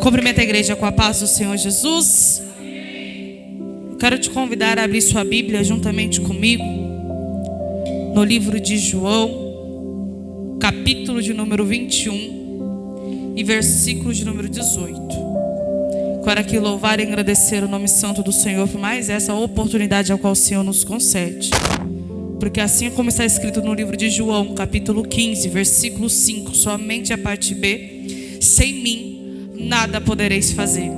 Cumprimenta a igreja com a paz do Senhor Jesus. Eu quero te convidar a abrir sua Bíblia juntamente comigo no livro de João, capítulo de número 21 e versículo de número 18. Quero aqui louvar e agradecer o nome santo do Senhor por mais essa oportunidade a qual o Senhor nos concede. Porque assim como está escrito no livro de João, capítulo 15, versículo 5, somente a parte B, sem mim nada podereis fazer.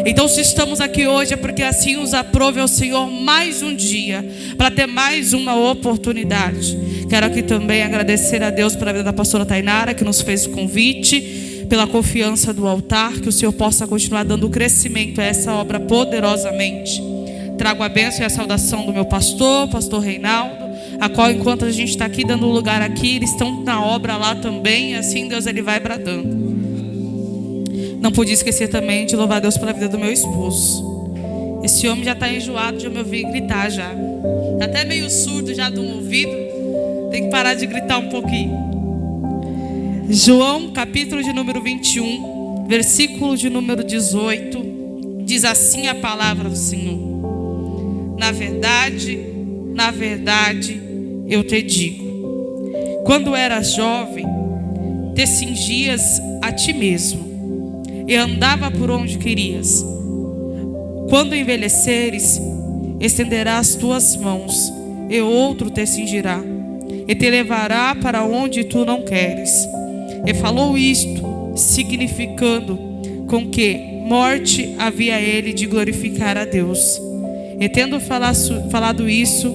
Então, se estamos aqui hoje é porque assim nos aprove ao Senhor mais um dia, para ter mais uma oportunidade. Quero aqui também agradecer a Deus pela vida da pastora Tainara, que nos fez o convite, pela confiança do altar, que o Senhor possa continuar dando crescimento a essa obra poderosamente. Trago a bênção e a saudação do meu pastor Reinaldo, a qual enquanto a gente está aqui dando lugar aqui, eles estão na obra lá também, e assim Deus ele vai bradando. Não podia esquecer também de louvar a Deus pela vida do meu esposo. Esse homem já está enjoado de eu me ouvir gritar já. Está até meio surdo já de um ouvido. Tem que parar de gritar um pouquinho. João, capítulo de número 21, versículo de número 18. Diz assim a palavra do Senhor: na verdade, eu te digo, quando eras jovem, te cingias a ti mesmo e andava por onde querias. Quando envelheceres, estenderás tuas mãos, e outro te cingirá, e te levará para onde tu não queres. E falou isto, significando com que morte havia ele de glorificar a Deus. E tendo falado isso,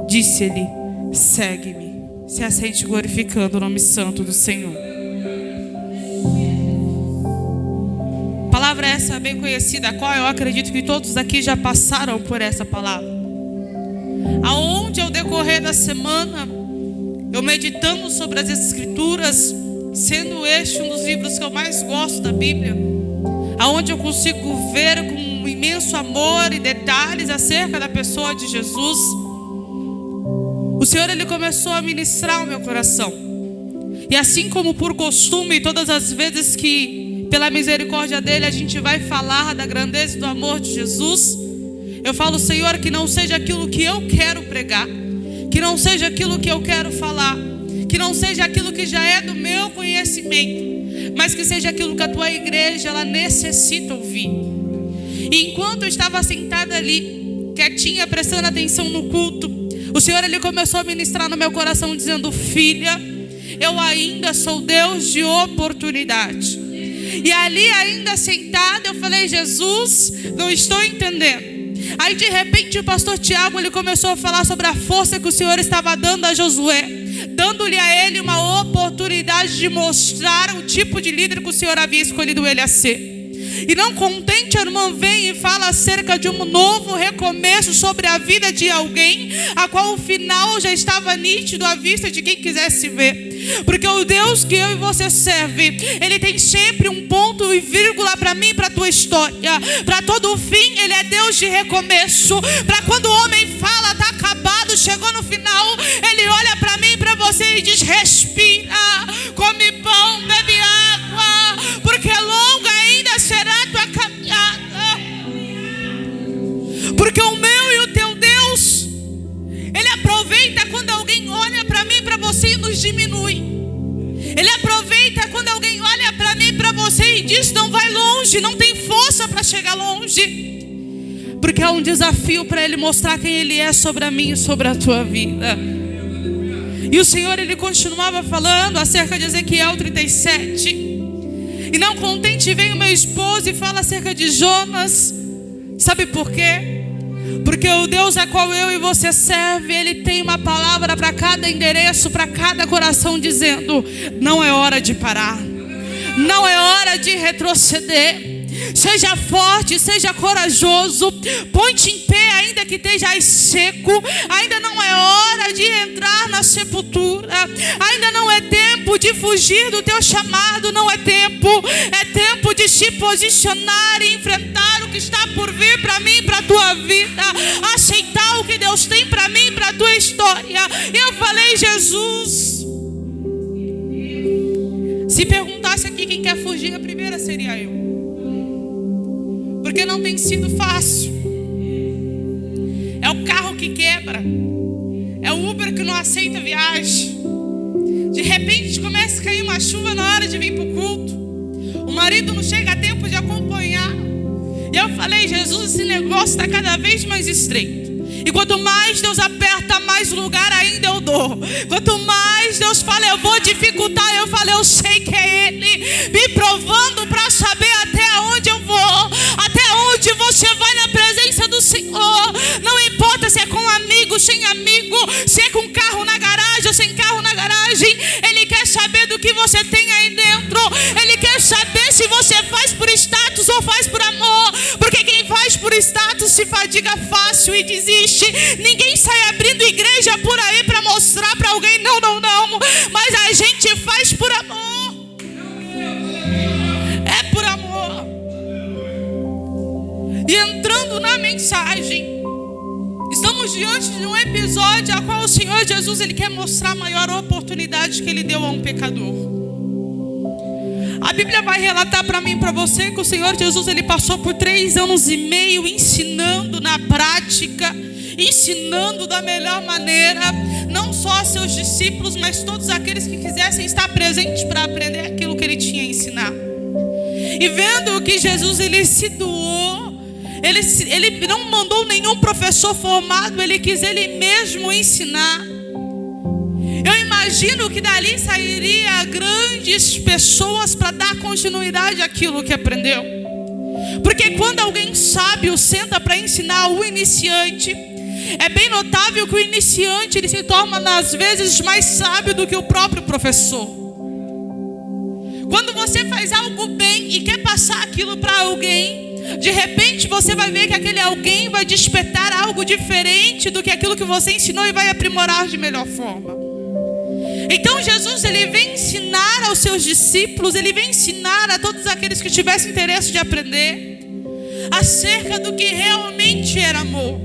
disse-lhe: segue-me. Se assente glorificando o nome santo do Senhor. Palavra essa bem conhecida, a qual eu acredito que todos aqui já passaram por essa palavra. Aonde ao decorrer da semana eu meditando sobre as Escrituras, sendo este um dos livros que eu mais gosto da Bíblia, aonde eu consigo ver com um imenso amor e detalhes acerca da pessoa de Jesus, o Senhor ele começou a ministrar o meu coração. E assim como por costume, todas as vezes que pela misericórdia dele a gente vai falar da grandeza e do amor de Jesus, eu falo: Senhor, que não seja aquilo que eu quero pregar, que não seja aquilo que eu quero falar, que não seja aquilo que já é do meu conhecimento, mas que seja aquilo que a tua igreja ela necessita ouvir. E enquanto eu estava sentada ali, quietinha, prestando atenção no culto, o Senhor ele começou a ministrar no meu coração dizendo: filha, eu ainda sou Deus de oportunidade. E ali ainda sentada eu falei: Jesus, não estou entendendo. Aí de repente o pastor Tiago ele começou a falar sobre a força que o Senhor estava dando a Josué, dando-lhe a ele uma oportunidade de mostrar o tipo de líder que o Senhor havia escolhido ele a ser. E não contente, a irmã vem e fala acerca de um novo recomeço sobre a vida de alguém, a qual o final já estava nítido à vista de quem quisesse ver. Porque o Deus que eu e você serve, ele tem sempre um ponto e vírgula para mim, para a tua história. Para todo o fim, ele é Deus de recomeço. Para quando o homem fala, está acabado, chegou no final, ele olha para mim e para você e diz: respira, come pão, bebe água, porque longa ainda será a tua caminhada. Porque o meu e o teu Deus, ele aproveita quando alguém olha para mim e para você e nos diminui. Ele aproveita quando alguém olha para mim e para você e diz: não vai longe, não tem força para chegar longe. Porque é um desafio para ele mostrar quem ele é sobre a minha e sobre a tua vida. E o Senhor ele continuava falando acerca de Ezequiel 37. E não contente, vem o meu esposo e fala acerca de Jonas. Sabe por quê? Porque o Deus a qual eu e você serve, ele tem uma palavra para cada endereço, para cada coração, dizendo: não é hora de parar, não é hora de retroceder. Seja forte, seja corajoso, põe-te em pé, ainda que estejas seco. Ainda não é hora de entrar na sepultura, ainda não é tempo de fugir do teu chamado, não é tempo, é tempo de se posicionar e enfrentar o que está por vir para mim e para a tua vida, aceitar o que Deus tem para mim e para a tua história. E eu falei: Jesus, se perguntasse aqui quem quer fugir, a primeira seria eu. porque não tem sido fácil. É o carro que quebra, é o Uber que não aceita viagem. De repente começa a cair uma chuva na hora de vir para o culto. O marido não chega a tempo de acompanhar. E eu falei: Jesus, esse negócio está cada vez mais estreito. E quanto mais Deus aperta, mais lugar ainda eu dou. Quanto mais Deus fala, eu vou dificultar, eu falei: eu sei que é Ele me provando para saber até onde eu vou, até onde você vai na presença do Senhor. Não importa se é com amigo, sem amigo, se é com carro na garagem ou sem carro na garagem. Ele quer saber do que você tem aí dentro. Ele quer saber se você faz por status ou faz por amor. Porque quem faz por status se fadiga fácil e desiste. Ninguém sai abrindo igreja por aí para mostrar para alguém: não. Mas a gente faz por amor. É por amor. E entrando na mensagem, estamos diante de um episódio a qual o Senhor Jesus, Ele quer mostrar a maior oportunidade que Ele deu a um pecador. A Bíblia vai relatar para mim e para você que o Senhor Jesus, Ele passou por 3 anos e meio ensinando na prática, ensinando da melhor maneira, não só seus discípulos, mas todos aqueles que quisessem estar presentes para aprender aquilo que Ele tinha a ensinar. E vendo que Jesus, Ele se doou, Ele não mandou nenhum professor formado, Ele quis Ele mesmo ensinar. Eu imagino que dali sairia grandes pessoas para dar continuidade àquilo que aprendeu. Porque quando alguém sábio senta para ensinar o iniciante, é bem notável que o iniciante, ele se torna às vezes mais sábio do que o próprio professor. Quando você faz algo bem e quer passar aquilo para alguém, de repente você vai ver que aquele alguém vai despertar algo diferente do que aquilo que você ensinou e vai aprimorar de melhor forma. Então Jesus, Ele vem ensinar aos seus discípulos, Ele vem ensinar a todos aqueles que tivessem interesse de aprender acerca do que realmente era amor,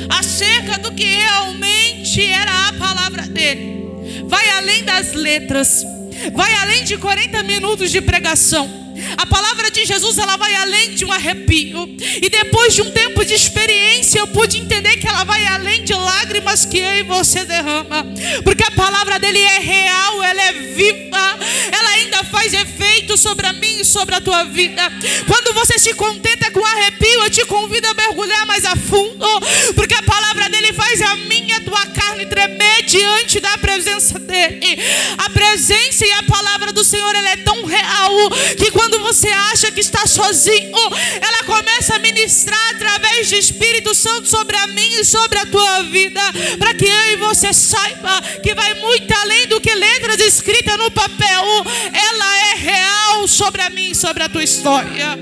acerca do que realmente era a palavra dele. Vai além das letras, vai além de 40 minutos de pregação. A palavra de Jesus, ela vai além de um arrepio. E depois de um tempo de experiência, eu pude entender que ela vai além de lágrimas que eu e você derrama. Porque a palavra dele é real, ela é viva, ela ainda faz efeito sobre a mim e sobre a tua vida. Quando você se contenta com arrepio, eu te convido a mergulhar mais a fundo, porque a palavra dele faz a minha e a tua carne tremer diante da presença dele. A presença e a palavra do Senhor, ela é tão real que quando você acha que está sozinho, ela começa a ministrar através do Espírito Santo sobre a mim e sobre a tua vida, para que eu e você saiba que vai muito além do que letras escritas no papel. Ela é real sobre a mim e sobre a tua história.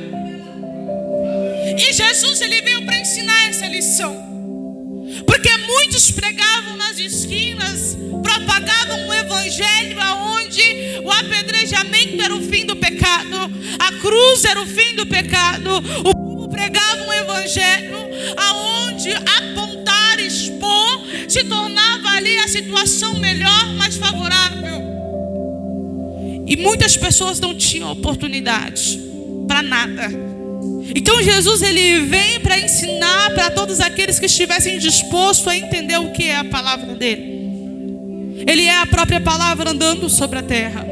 E Jesus, ele veio para ensinar essa lição, porque muitos pregavam nas esquinas, propagavam um evangelho aonde o apedrejamento era o fim do pecado, a cruz era o fim do pecado. O povo pregava um evangelho aonde apontar, expor, se tornava ali a situação melhor, mais favorável. E muitas pessoas não tinham oportunidade para nada. Então Jesus, ele vem para ensinar para todos aqueles que estivessem dispostos a entender o que é a palavra dele. Ele é a própria palavra andando sobre a terra.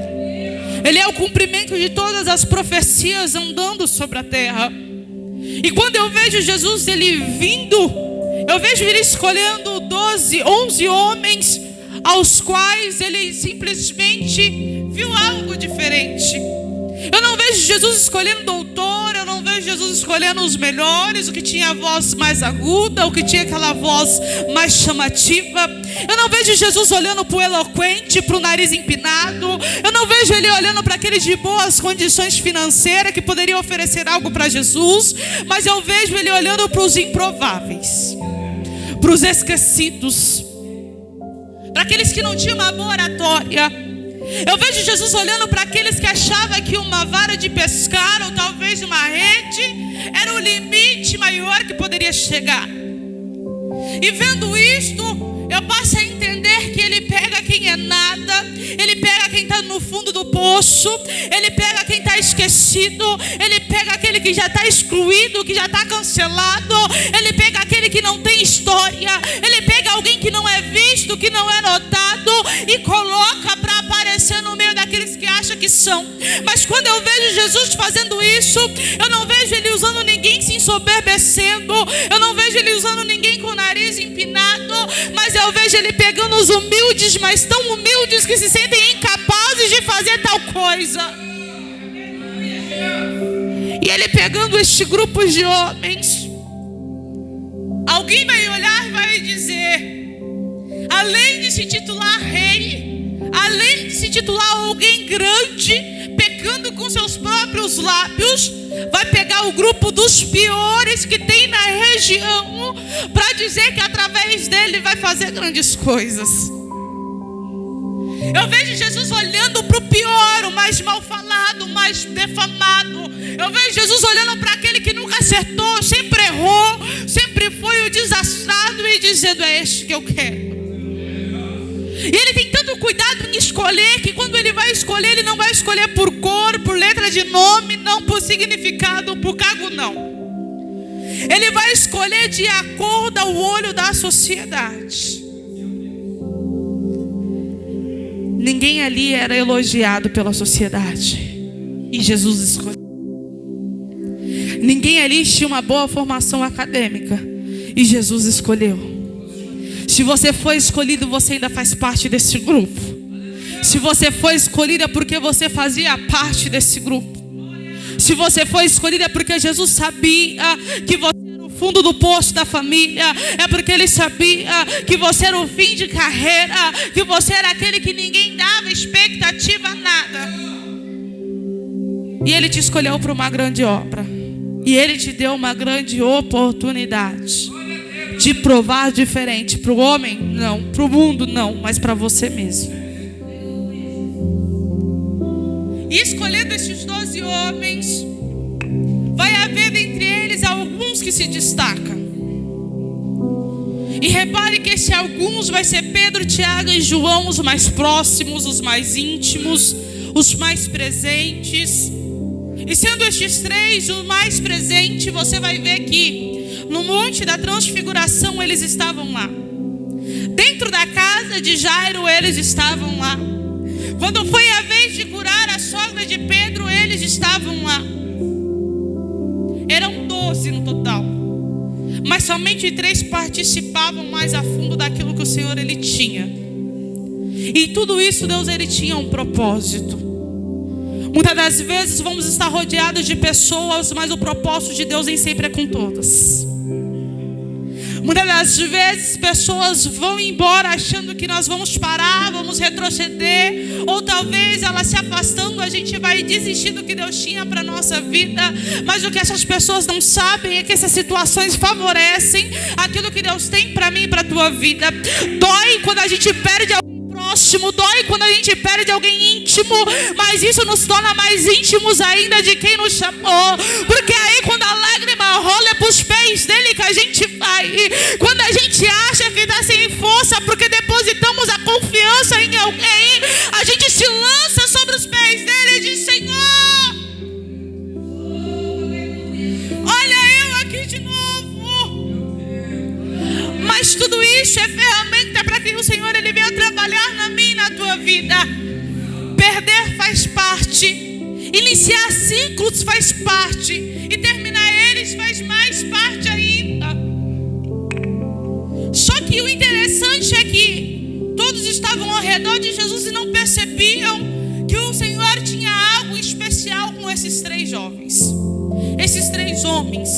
Ele é o cumprimento de todas as profecias andando sobre a terra. E quando eu vejo Jesus, ele vindo, eu vejo ele escolhendo 11 homens, aos quais ele simplesmente viu algo diferente. Eu não vejo Jesus escolhendo doutor, eu não vejo Jesus escolhendo os melhores, o que tinha a voz mais aguda, o que tinha aquela voz mais chamativa. Eu não vejo Jesus olhando para o eloquente, para o nariz empinado. Eu não vejo ele olhando para aquele de boas condições financeiras que poderia oferecer algo para Jesus. Mas eu vejo ele olhando para os improváveis, para os esquecidos, para aqueles que não tinham uma boa oratória. Eu vejo Jesus olhando para aqueles que achavam que uma vara de pescar ou talvez uma rede era o limite maior que poderia chegar. E vendo isto, eu passo a entender que ele pega quem é nada, ele pega quem está no fundo do poço, Ele pega quem está esquecido, Ele pega aquele que já está excluído, que já está cancelado, Ele pega aquele que não tem história, Ele pega alguém que não é visto, que não é notado e coloca para aparecer no meio daqueles que acham que são. Mas quando eu vejo Jesus fazendo isso, eu não vejo Ele usando ninguém se ensoberbecendo, eu não vejo Ele usando ninguém com o nariz empinado, mas eu vejo Ele pegando os humildes, mas tão humildes que se sentem incapazes de fazer tal coisa. E Ele pegando este grupo de homens, alguém vai olhar e vai dizer, além de se titular rei, além de se titular alguém grande, pecando com seus próprios lábios, vai pegar o grupo dos piores que tem na região para dizer que através dele vai fazer grandes coisas. Eu vejo Jesus olhando para o pior, o mais mal falado, o mais defamado. Eu vejo Jesus olhando para aquele que nunca acertou, sempre errou, sempre foi o desastrado e dizendo, é este que eu quero. E Ele tem tanto cuidado em escolher, que quando Ele vai escolher, Ele não vai escolher por cor, por letra de nome, não por significado, por cargo, não. Ele vai escolher de acordo ao olho da sociedade. Ninguém ali era elogiado pela sociedade, e Jesus escolheu. Ninguém ali tinha uma boa formação acadêmica, e Jesus escolheu. Se você foi escolhido, você ainda faz parte desse grupo. Se você foi escolhido, é porque você fazia parte desse grupo. Se você foi escolhido, é porque Jesus sabia que você era o fundo do poço da família. É porque Ele sabia que você era o fim de carreira, que você era aquele que ninguém dava expectativa a nada. E Ele te escolheu para uma grande obra. E Ele te deu uma grande oportunidade de provar diferente. Para o homem, não. Para o mundo, não. Mas para você mesmo. E escolhendo estes 12 homens, vai haver dentre eles alguns que se destacam. E repare que esse alguns vai ser Pedro, Tiago e João, os mais próximos, os mais íntimos, os mais presentes. E sendo estes três o mais presente, você vai ver que no Monte da Transfiguração eles estavam lá. Dentro da casa de Jairo eles estavam lá. Quando foi a vez de curar a sogra de Pedro, eles estavam lá. Eram 12 no total, mas somente 3 participavam mais a fundo daquilo que o Senhor Ele tinha. E tudo isso Deus Ele tinha um propósito. Muitas das vezes vamos estar rodeados de pessoas, mas o propósito de Deus nem sempre é com todas. Muitas das vezes pessoas vão embora achando que nós vamos parar, vamos retroceder, ou talvez elas se afastando, a gente vai desistir do que Deus tinha para a nossa vida. Mas o que essas pessoas não sabem é que essas situações favorecem aquilo que Deus tem para mim e para a tua vida. Dói quando a gente perde alguém próximo, dói quando a gente perde alguém íntimo, mas isso nos torna mais íntimos ainda de quem nos chamou. Porque aí quando a lágrima rola é para os pés dele que a gente vai. Quando a gente acha que está sem força porque depositamos a confiança em alguém, a gente se lança sobre os pés dele e diz: Senhor, olha eu aqui de novo. Mas tudo isso é ferramenta para que o Senhor Ele venha trabalhar na minha e na tua vida. Perder faz parte, iniciar ciclos faz parte, e terminar eles faz mais parte ainda. Só que o interessante é que todos estavam ao redor de Jesus e não percebiam que o Senhor tinha algo especial com esses 3 jovens, esses 3 homens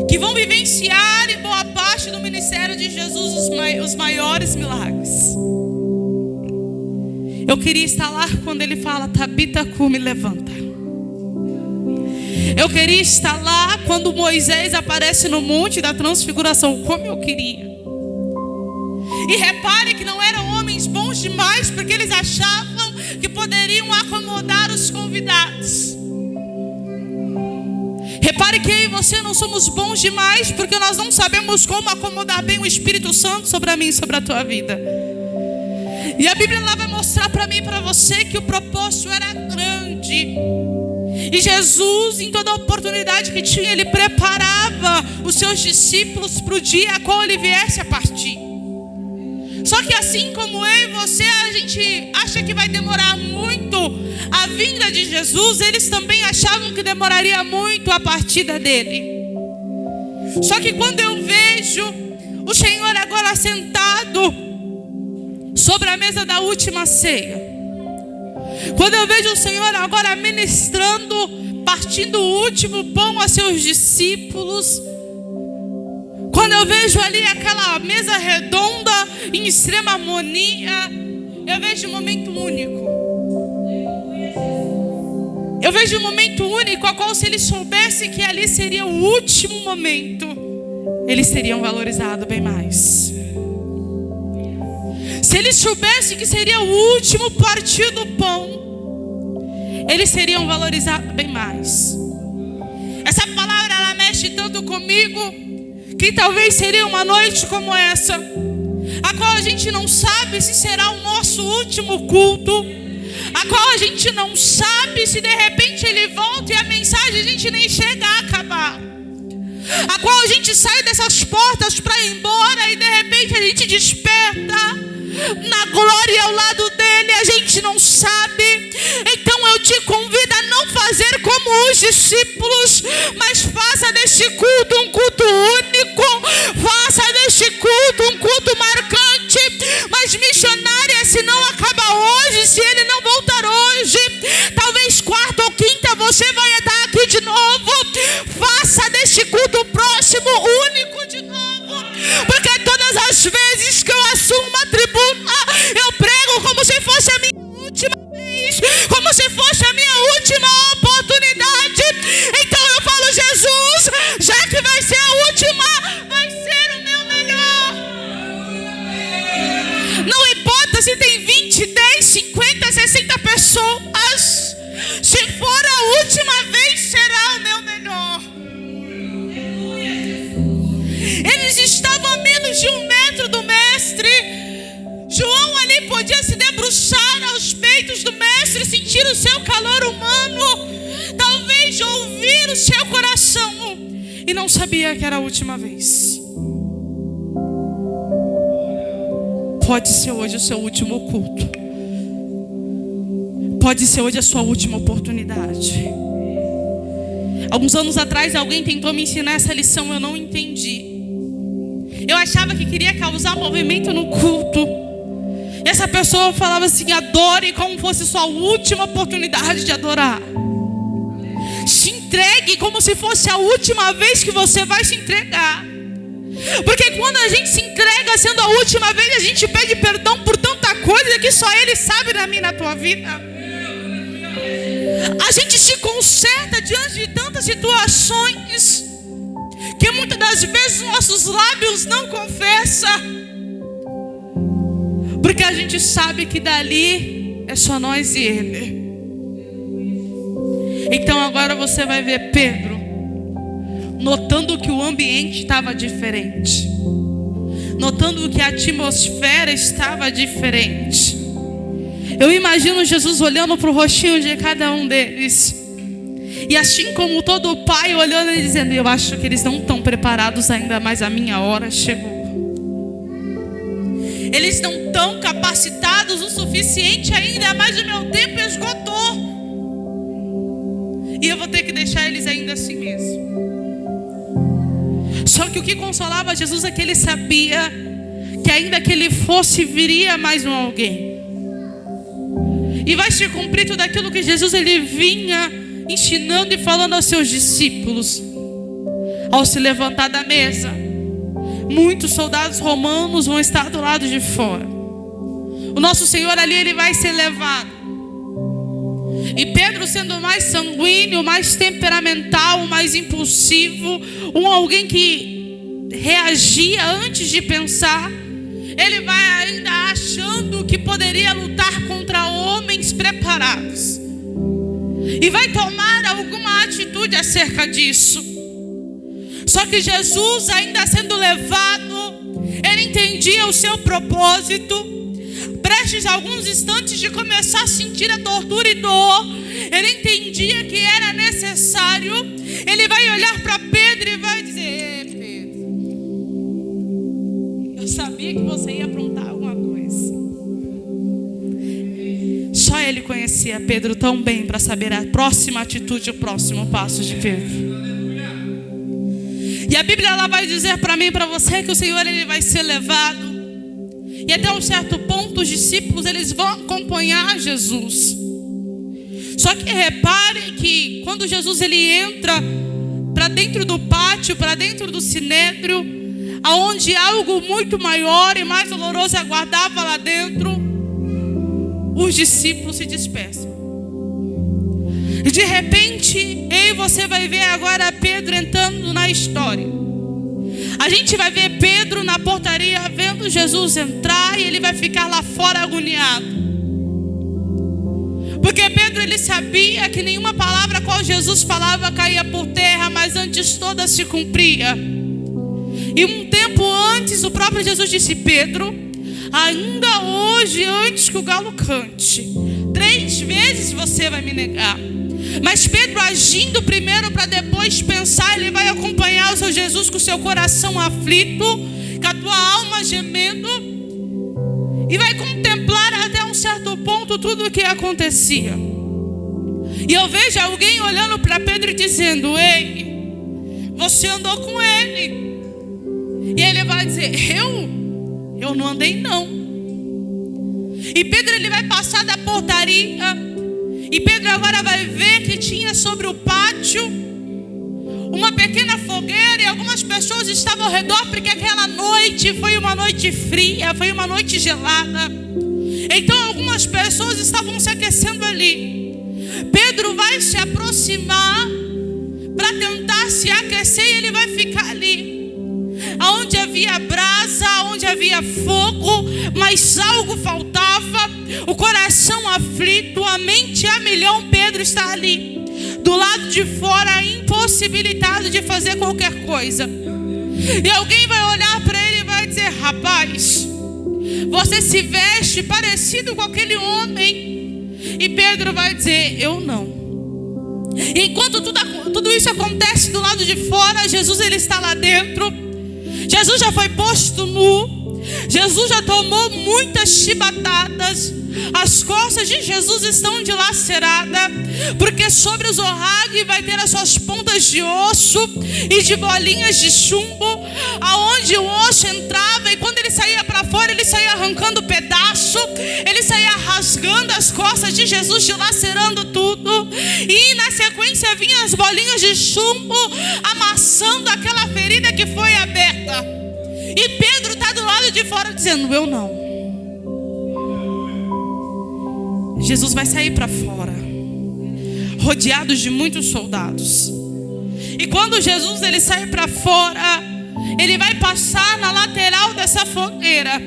que vão vivenciar em boa parte do ministério de Jesus os maiores milagres. Eu queria estar lá quando ele fala: Tabita, me levanta. Eu queria estar lá quando Moisés aparece no Monte da Transfiguração, como eu queria. E repare que não eram homens bons demais, porque eles achavam que poderiam acomodar os convidados. Repare que eu e você não somos bons demais, porque nós não sabemos como acomodar bem o Espírito Santo sobre a mim e sobre a tua vida. E a Bíblia ela vai mostrar para mim e para você que o propósito era grande. E Jesus, em toda oportunidade que tinha, ele preparava os seus discípulos para o dia a qual ele viesse a partir. Só que assim como eu e você, a gente acha que vai demorar muito a vinda de Jesus, eles também achavam que demoraria muito a partida dele. Só que quando eu vejo o Senhor agora sentado sobre a mesa da última ceia, quando eu vejo o Senhor agora ministrando, partindo o último pão a seus discípulos, quando eu vejo ali aquela mesa redonda em extrema harmonia, eu vejo um momento único. Eu vejo um momento único, a qual se eles soubessem que ali seria o último momento, eles teriam valorizado bem mais. Se eles soubessem que seria o último partir do pão, eles teriam valorizado bem mais. Essa palavra ela mexe tanto comigo, que talvez seria uma noite como essa, a qual a gente não sabe se será o nosso último culto, a qual a gente não sabe se de repente ele volta e a mensagem a gente nem chega a acabar, a qual a gente sai dessas portas para ir embora e de repente a gente desperta na glória ao lado dele, a gente não sabe. Então eu te convido a não fazer como os discípulos, mas faça deste culto um culto único, faça deste culto um culto marcante. Mas missionária, se não acaba hoje, se ele não voltar hoje, talvez quarta ou quinta você vai estar aqui de novo. Faça deste culto próximo único de novo, porque todas as vezes que eu assumo uma tribuna, eu prego como se fosse a minha última vez, como se fosse a minha última oportunidade. Então eu falo, Jesus, já que vai ser a última, vai ser o meu melhor. Não importa se tem 20, 10, 50, 60 pessoas, se for a última vez, será o meu melhor. Eles estavam a menos de 1 metro do mestre. João ali podia se debruçar aos peitos do mestre, sentir o seu calor humano, talvez ouvir o seu coração, e não sabia que era a última vez. Pode ser hoje o seu último culto, pode ser hoje a sua última oportunidade. Alguns anos atrás alguém tentou me ensinar essa lição, eu não entendi. Eu achava que queria causar movimento no culto. E essa pessoa falava assim: adore como fosse sua última oportunidade de adorar. Se entregue como se fosse a última vez que você vai se entregar. Porque quando a gente se entrega sendo a última vez, a gente pede perdão por tanta coisa que só Ele sabe na minha e na tua vida. A gente se conserta diante de tantas situações que muitas das vezes nossos lábios não confessam, porque a gente sabe que dali é só nós e Ele. Então agora você vai ver Pedro notando que o ambiente estava diferente, notando que a atmosfera estava diferente. Eu imagino Jesus olhando para o rostinho de cada um deles, e assim como todo pai olhando e dizendo: eu acho que eles não estão preparados ainda, mas a minha hora chegou. Eles não estão capacitados o suficiente ainda, mas o meu tempo esgotou. E eu vou ter que deixar eles ainda assim mesmo. Só que o que consolava Jesus é que ele sabia que ainda que ele fosse, viria mais um alguém. E vai se cumprir tudo aquilo que Jesus ele vinha ensinando e falando aos seus discípulos. Ao se levantar da mesa, muitos soldados romanos vão estar do lado de fora. O nosso Senhor ali, ele vai ser levado. E Pedro, sendo mais sanguíneo, mais temperamental, mais impulsivo, alguém que reagia antes de pensar, ele vai ainda achando que poderia lutar contra homens preparados, e vai tomar alguma atitude acerca disso. Só que Jesus, ainda sendo levado, ele entendia o seu propósito. Preste prestes a alguns instantes de começar a sentir a tortura e dor, ele entendia que era necessário. Ele vai olhar para Pedro e vai dizer: Pedro, eu sabia que você ia aprontar alguma coisa. Só ele conhecia Pedro tão bem para saber a próxima atitude, o próximo passo de Pedro. E a Bíblia ela vai dizer para mim e para você que o Senhor ele vai ser levado. E até um certo ponto os discípulos eles vão acompanhar Jesus. Só que repare que quando Jesus ele entra para dentro do pátio, para dentro do sinédrio, aonde algo muito maior e mais doloroso aguardava lá dentro, os discípulos se dispersam. E de repente, eu e você vai ver agora Pedro entrando na história. A gente vai ver Pedro na portaria vendo Jesus entrar e ele vai ficar lá fora agoniado. Porque Pedro ele sabia que nenhuma palavra qual Jesus falava caía por terra, mas antes toda se cumpria. E um tempo antes o próprio Jesus disse: Pedro, ainda hoje antes que o galo cante, 3 vezes você vai me negar. Mas Pedro agindo primeiro para depois pensar, ele vai acompanhar o seu Jesus com o seu coração aflito, com a tua alma gemendo, e vai contemplar até um certo ponto tudo o que acontecia. E eu vejo alguém olhando para Pedro e dizendo: ei, você andou com ele. E ele vai dizer: eu não andei não. E Pedro ele vai passar da portaria. E Pedro agora vai ver que tinha sobre o pátio uma pequena fogueira e algumas pessoas estavam ao redor, porque aquela noite foi uma noite fria, foi uma noite gelada. Então algumas pessoas estavam se aquecendo ali. Pedro vai se aproximar para tentar se aquecer e ele vai ficar ali. Aonde havia brasa, onde havia fogo, mas algo faltava. O coração aflito, a mente a milhão, Pedro está ali, do lado de fora, impossibilitado de fazer qualquer coisa. E alguém vai olhar para ele e vai dizer: rapaz, você se veste parecido com aquele homem. E Pedro vai dizer: eu não. E enquanto tudo isso acontece do lado de fora, Jesus ele está lá dentro. Jesus já foi posto nu. Jesus já tomou muitas chibatadas. As costas de Jesus estão dilaceradas, porque sobre o zorrague vai ter as suas pontas de osso e de bolinhas de chumbo, aonde o osso entrava, e quando ele saía para fora, ele saía arrancando pedaço, ele saía rasgando as costas de Jesus, dilacerando tudo, e na sequência vinham as bolinhas de chumbo amassando aquela ferida que foi aberta. E Pedro está do lado de fora dizendo: eu não. Jesus vai sair para fora, rodeado de muitos soldados. E quando Jesus ele sai para fora, ele vai passar na lateral dessa fogueira.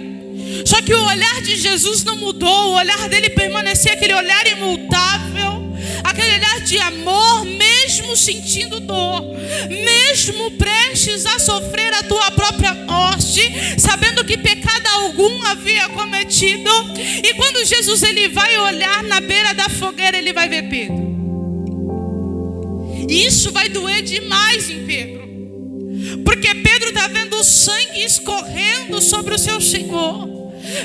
Só que o olhar de Jesus não mudou. O olhar dele permanecia aquele olhar imutável, aquele olhar de amor, mesmo sentindo dor, mesmo prestes a sofrer a tua própria morte, sabendo que pecado algum havia cometido. E quando Jesus ele vai olhar na beira da fogueira, ele vai ver Pedro. E isso vai doer demais em Pedro, porque Pedro está vendo o sangue escorrendo sobre o seu Senhor.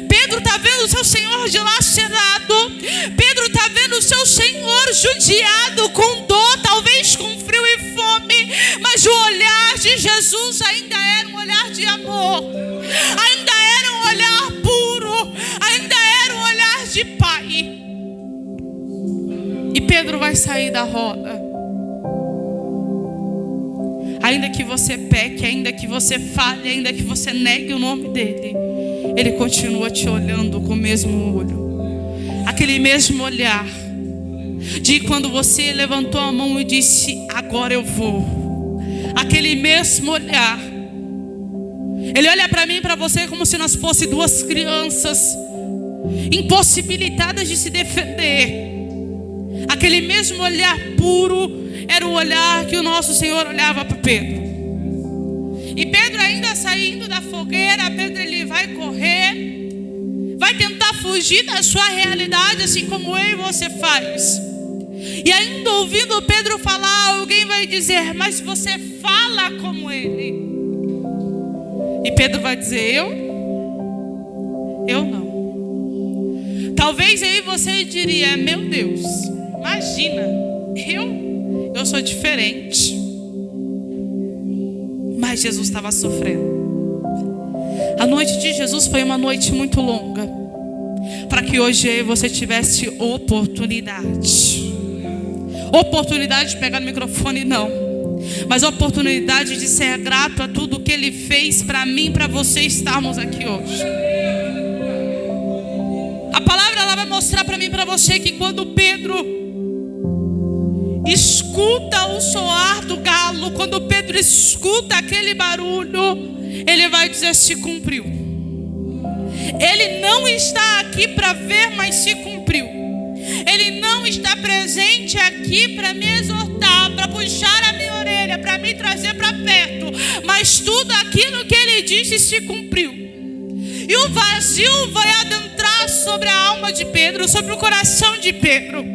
Pedro está vendo o seu Senhor dilacerado. Pedro está vendo o seu Senhor judiado, com dor, talvez com frio e fome. Mas o olhar de Jesus ainda era um olhar de amor, ainda era um olhar puro, ainda era um olhar de pai. E Pedro vai sair da roda. Ainda que você peque, ainda que você fale, ainda que você negue o nome dele, ele continua te olhando com o mesmo olho, aquele mesmo olhar de quando você levantou a mão e disse: agora eu vou. Aquele mesmo olhar. Ele olha para mim e para você como se nós fôssemos 2 crianças impossibilitadas de se defender. Aquele mesmo olhar puro era o olhar que o nosso Senhor olhava para Pedro. E Pedro ainda saindo da fogueira, Pedro ele vai correr, vai tentar fugir da sua realidade, assim como eu e você faz. E ainda ouvindo Pedro falar, alguém vai dizer: mas você fala como ele. E Pedro vai dizer: eu não. Talvez aí você diria: meu Deus, imagina, eu sou diferente. Mas Jesus estava sofrendo. A noite de Jesus foi uma noite muito longa, para que hoje eu e você tivesse oportunidade de pegar no microfone, não, mas oportunidade de ser grato a tudo que Ele fez para mim, para você estarmos aqui hoje. A palavra ela vai mostrar para mim e para você que quando Pedro escuta o soar do galo, quando Pedro escuta aquele barulho, ele vai dizer: se cumpriu. Ele não está aqui para ver, mas se cumpriu. Ele não está presente aqui para me exortar, para puxar a minha orelha, para me trazer para perto, mas tudo aquilo que ele disse se cumpriu. E o vazio vai adentrar sobre a alma de Pedro, sobre o coração de Pedro.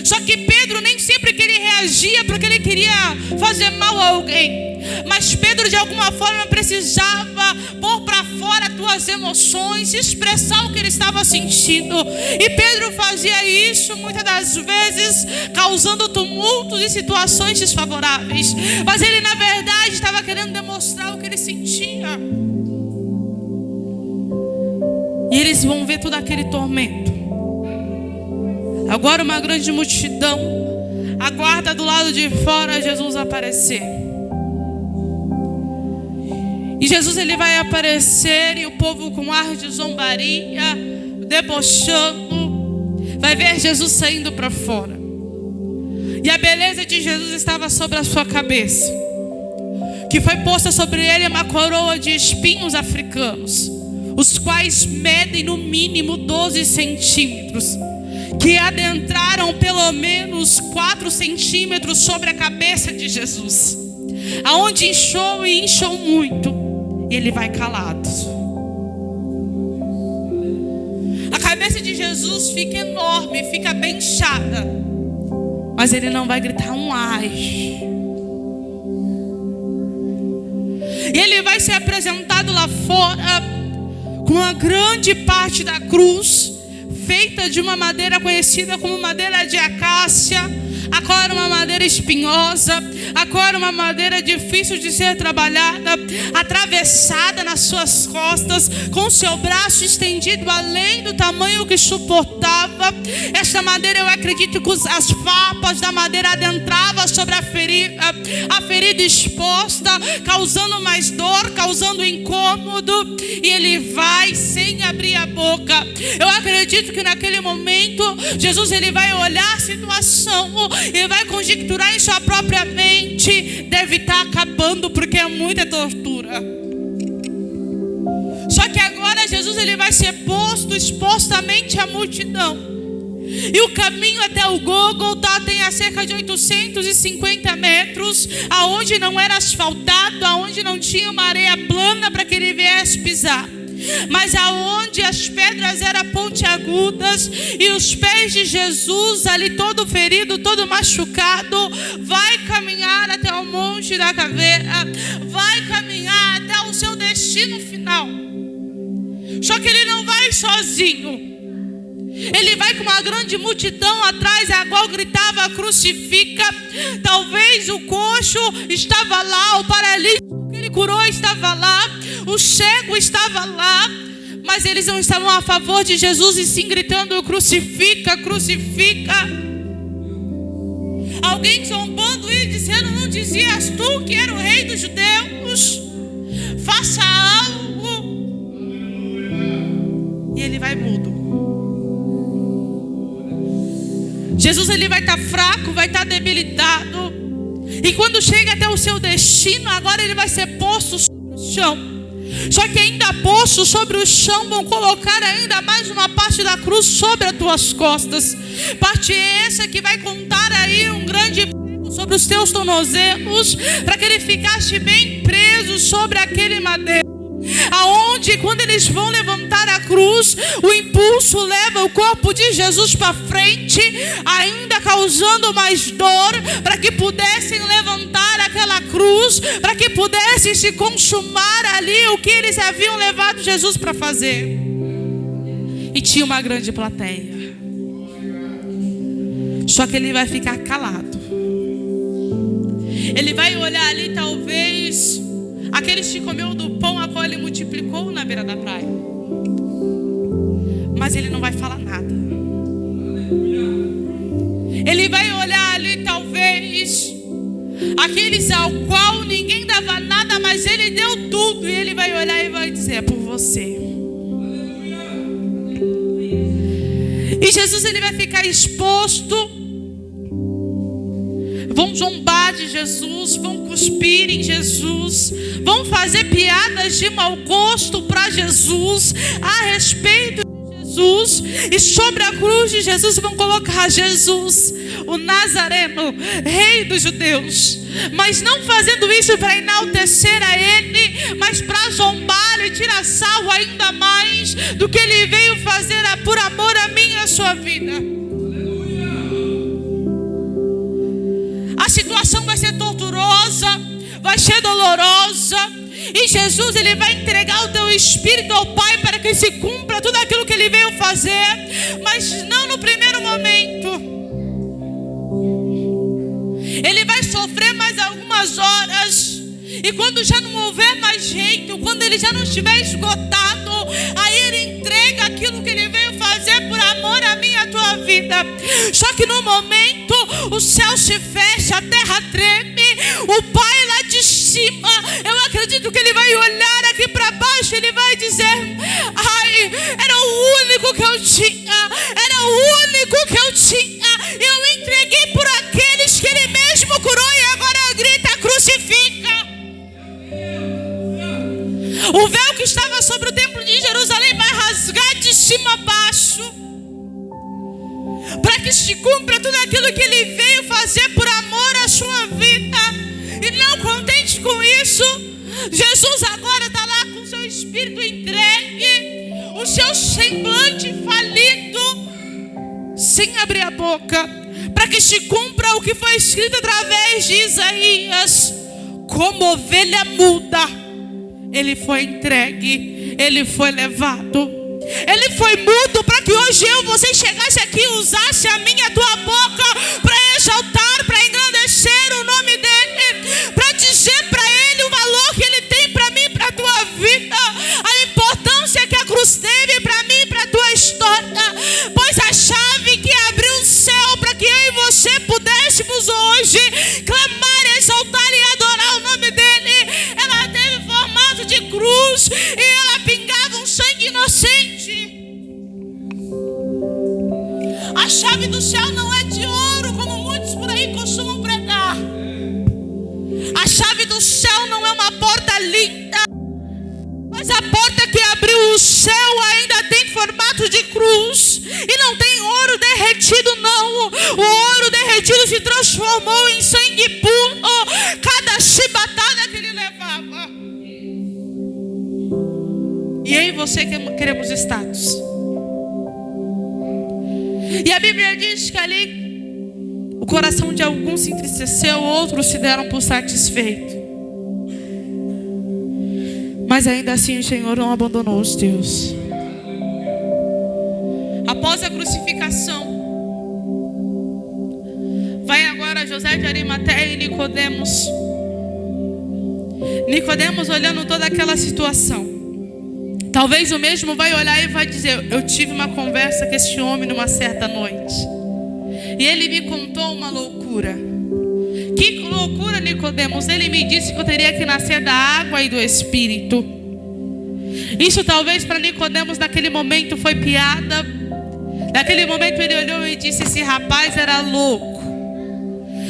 Só que Pedro nem sempre que ele reagia porque ele queria fazer mal a alguém, mas Pedro de alguma forma precisava pôr para fora suas emoções, expressar o que ele estava sentindo. E Pedro fazia isso muitas das vezes causando tumultos e situações desfavoráveis, mas ele na verdade estava querendo demonstrar o que ele sentia. E eles vão ver todo aquele tormento. Agora uma grande multidão aguarda do lado de fora Jesus aparecer. E Jesus ele vai aparecer, e o povo com ar de zombaria, debochando, vai ver Jesus saindo para fora. E a beleza de Jesus estava sobre a sua cabeça, que foi posta sobre ele uma coroa de espinhos africanos, os quais medem no mínimo 12 centímetros, que adentraram pelo menos 4 centímetros sobre a cabeça de Jesus, aonde inchou e inchou muito, e ele vai calado. A cabeça de Jesus fica enorme, fica bem inchada, mas ele não vai gritar um ai. E ele vai ser apresentado lá fora com uma grande parte da cruz feita de uma madeira conhecida como madeira de acácia, a qual era uma madeira espinhosa, a qual era uma madeira difícil de ser trabalhada, atravessada nas suas costas, com seu braço estendido além do tamanho que suportava. Esta madeira, eu acredito que as farpas da madeira adentravam sobre a ferida exposta, causando mais dor, causando incômodo, e ele vai sem abrir a boca. Eu acredito que naquele momento Jesus ele vai olhar a situação e vai conjecturar em sua própria mente: deve estar acabando porque é muita tortura. Só que agora Jesus ele vai ser posto expostamente à multidão. E o caminho até o Gólgota tem a cerca de 850 metros, aonde não era asfaltado, aonde não tinha uma areia plana para que ele viesse pisar, mas aonde as pedras eram pontiagudas, e os pés de Jesus ali todo ferido, todo machucado, vai caminhar até o Monte da Caveira, vai caminhar até o seu destino final. Só que ele não vai sozinho, ele vai com uma grande multidão atrás, a qual gritava: crucifica. Talvez o coxo estava lá, o paralítico que ele curou estava lá, o cego estava lá, mas eles não estavam a favor de Jesus, e sim gritando: crucifica, crucifica. Alguém zombando e dizendo: não dizias tu que era o rei dos judeus? Faça algo. E ele vai mudo. Jesus ele vai estar fraco, vai estar debilitado, e quando chega até o seu destino, agora ele vai ser posto sobre o chão. Só que ainda posto sobre o chão, vão colocar ainda mais uma parte da cruz sobre as tuas costas. Parte essa que vai contar aí um grande prego sobre os teus tornozelos, para que ele ficasse bem preso sobre aquele madeiro. aonde quando eles vão levantar a cruz, o impulso leva o corpo de Jesus para frente, ainda causando mais dor, para que pudessem levantar aquela cruz, para que pudessem se consumar ali o que eles haviam levado Jesus para fazer. E tinha uma grande plateia. Só que ele vai ficar calado. Ele vai olhar ali, talvez, aqueles que comeu do pão a qual ele multiplicou na beira da praia. Mas ele não vai falar nada. Ele vai olhar ali, talvez, aqueles ao qual ninguém dava nada, mas ele deu tudo. E ele vai olhar e vai dizer: é por você. E Jesus, ele vai ficar exposto. Vão zombar de Jesus, vão cuspir em Jesus, vão fazer piadas de mau gosto para Jesus, a respeito de Jesus. E sobre a cruz de Jesus vão colocar Jesus, o Nazareno, rei dos judeus. Mas não fazendo isso para enaltecer a ele, mas para zombar e tirar sarro ainda mais do que ele veio fazer por amor a mim e a sua vida. A situação vai ser torturosa, vai ser dolorosa. E Jesus, ele vai entregar o teu espírito ao Pai para que se cumpra tudo aquilo que ele veio fazer. Mas não no primeiro momento. Ele vai sofrer mais algumas horas. E quando já não houver mais jeito, quando ele já não estiver esgotado, aí ele entrega aquilo que ele veio fazer por amor a mim e a tua vida. Só que no momento o céu se fecha, a terra treme. O Pai lá de cima, eu acredito que ele vai olhar aqui para baixo, ele vai dizer: ai, era o único que eu tinha, era o único que eu tinha. Eu entreguei por aqueles que ele mesmo curou e agora grita: crucifica. O véu que estava sobre o templo de Jerusalém vai rasgar de cima a baixo, para que se cumpra tudo aquilo que ele veio fazer por amor à sua vida. E não contente com isso, Jesus agora está lá com o seu espírito entregue, o seu semblante falido, sem abrir a boca, para que se cumpra o que foi escrito através de Isaías: como ovelha muda, ele foi entregue, ele foi levado. Ele foi mudo para que hoje eu, você chegasse aqui e usasse a minha, a tua boca para exaltar, para engrandecer o nome dele, para dizer para ele o valor que ele tem para mim, para a tua vida, a importância que a cruz teve para mim e para a tua história. Pois a chave que abriu o céu para que eu e você pudéssemos hoje clamar, exaltar e adorar o nome dele, ela teve formato de cruz e ela pingava um sangue inocente. A chave do céu não é de ouro, como muitos por aí costumam pregar. A chave do céu não é uma porta linda, mas a porta que abriu o céu ainda tem formato de cruz. E não tem ouro derretido, não. O ouro derretido se transformou em sangue puro, cada chibatada que ele levava. E eu e você queremos status. E a Bíblia diz que ali o coração de alguns se entristeceu, outros se deram por satisfeito. Mas ainda assim o Senhor não abandonou os teus. Após a crucificação, vai agora José de Arimateia e Nicodemos. Nicodemos olhando toda aquela situação. Talvez o mesmo vai olhar e vai dizer: eu tive uma conversa com este homem numa certa noite, e ele me contou uma loucura. Que loucura, Nicodemos? Ele me disse que eu teria que nascer da água e do Espírito. Isso talvez para Nicodemos naquele momento foi piada. Naquele momento ele olhou e disse: esse rapaz era louco.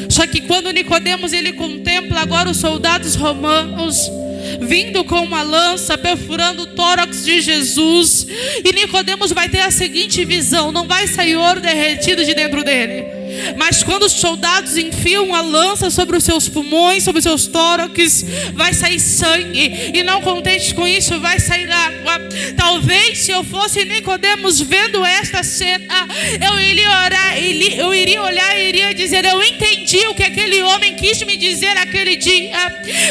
Só que quando Nicodemos ele contempla agora os soldados romanos vindo com uma lança, perfurando o tórax de Jesus, e Nicodemos vai ter a seguinte visão: não vai sair ouro derretido de dentro dele, Mas quando os soldados enfiam a lança sobre os seus pulmões, sobre os seus tórax, vai sair sangue. E não contente com isso, vai sair água. Talvez se eu fosse Nicodemos vendo esta cena, eu iria olhar e iria dizer: eu entendi o que aquele homem quis me dizer naquele dia.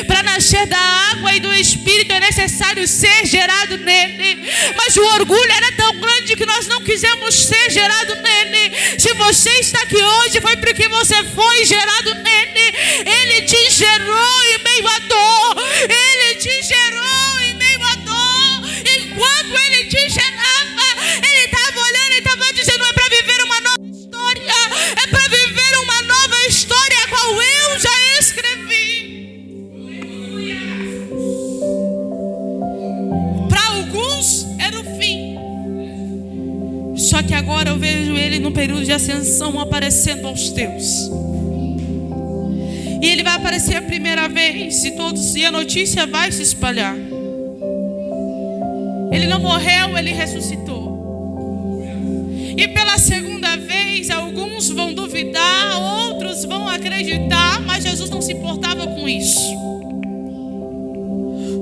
Para nascer da água e do Espírito é necessário ser gerado nele. Mas o orgulho era tão grande que nós não quisemos ser gerado nele. Se você está aqui hoje, foi porque você foi gerado nele. Ele te gerou em meio à dor. Ele te gerou em meio à dor. Enquanto ele te gerava, ele estava olhando e estava dizendo: é para viver uma nova história. É para viver uma nova história a qual eu já escrevi. Para alguns era o fim. Só que agora eu vejo ele no período de ascensão aparecendo aos teus. E ele vai aparecer a primeira vez e a notícia vai se espalhar. Ele não morreu, ele ressuscitou. E pela segunda vez, alguns vão duvidar, outros vão acreditar, mas Jesus não se importava com isso.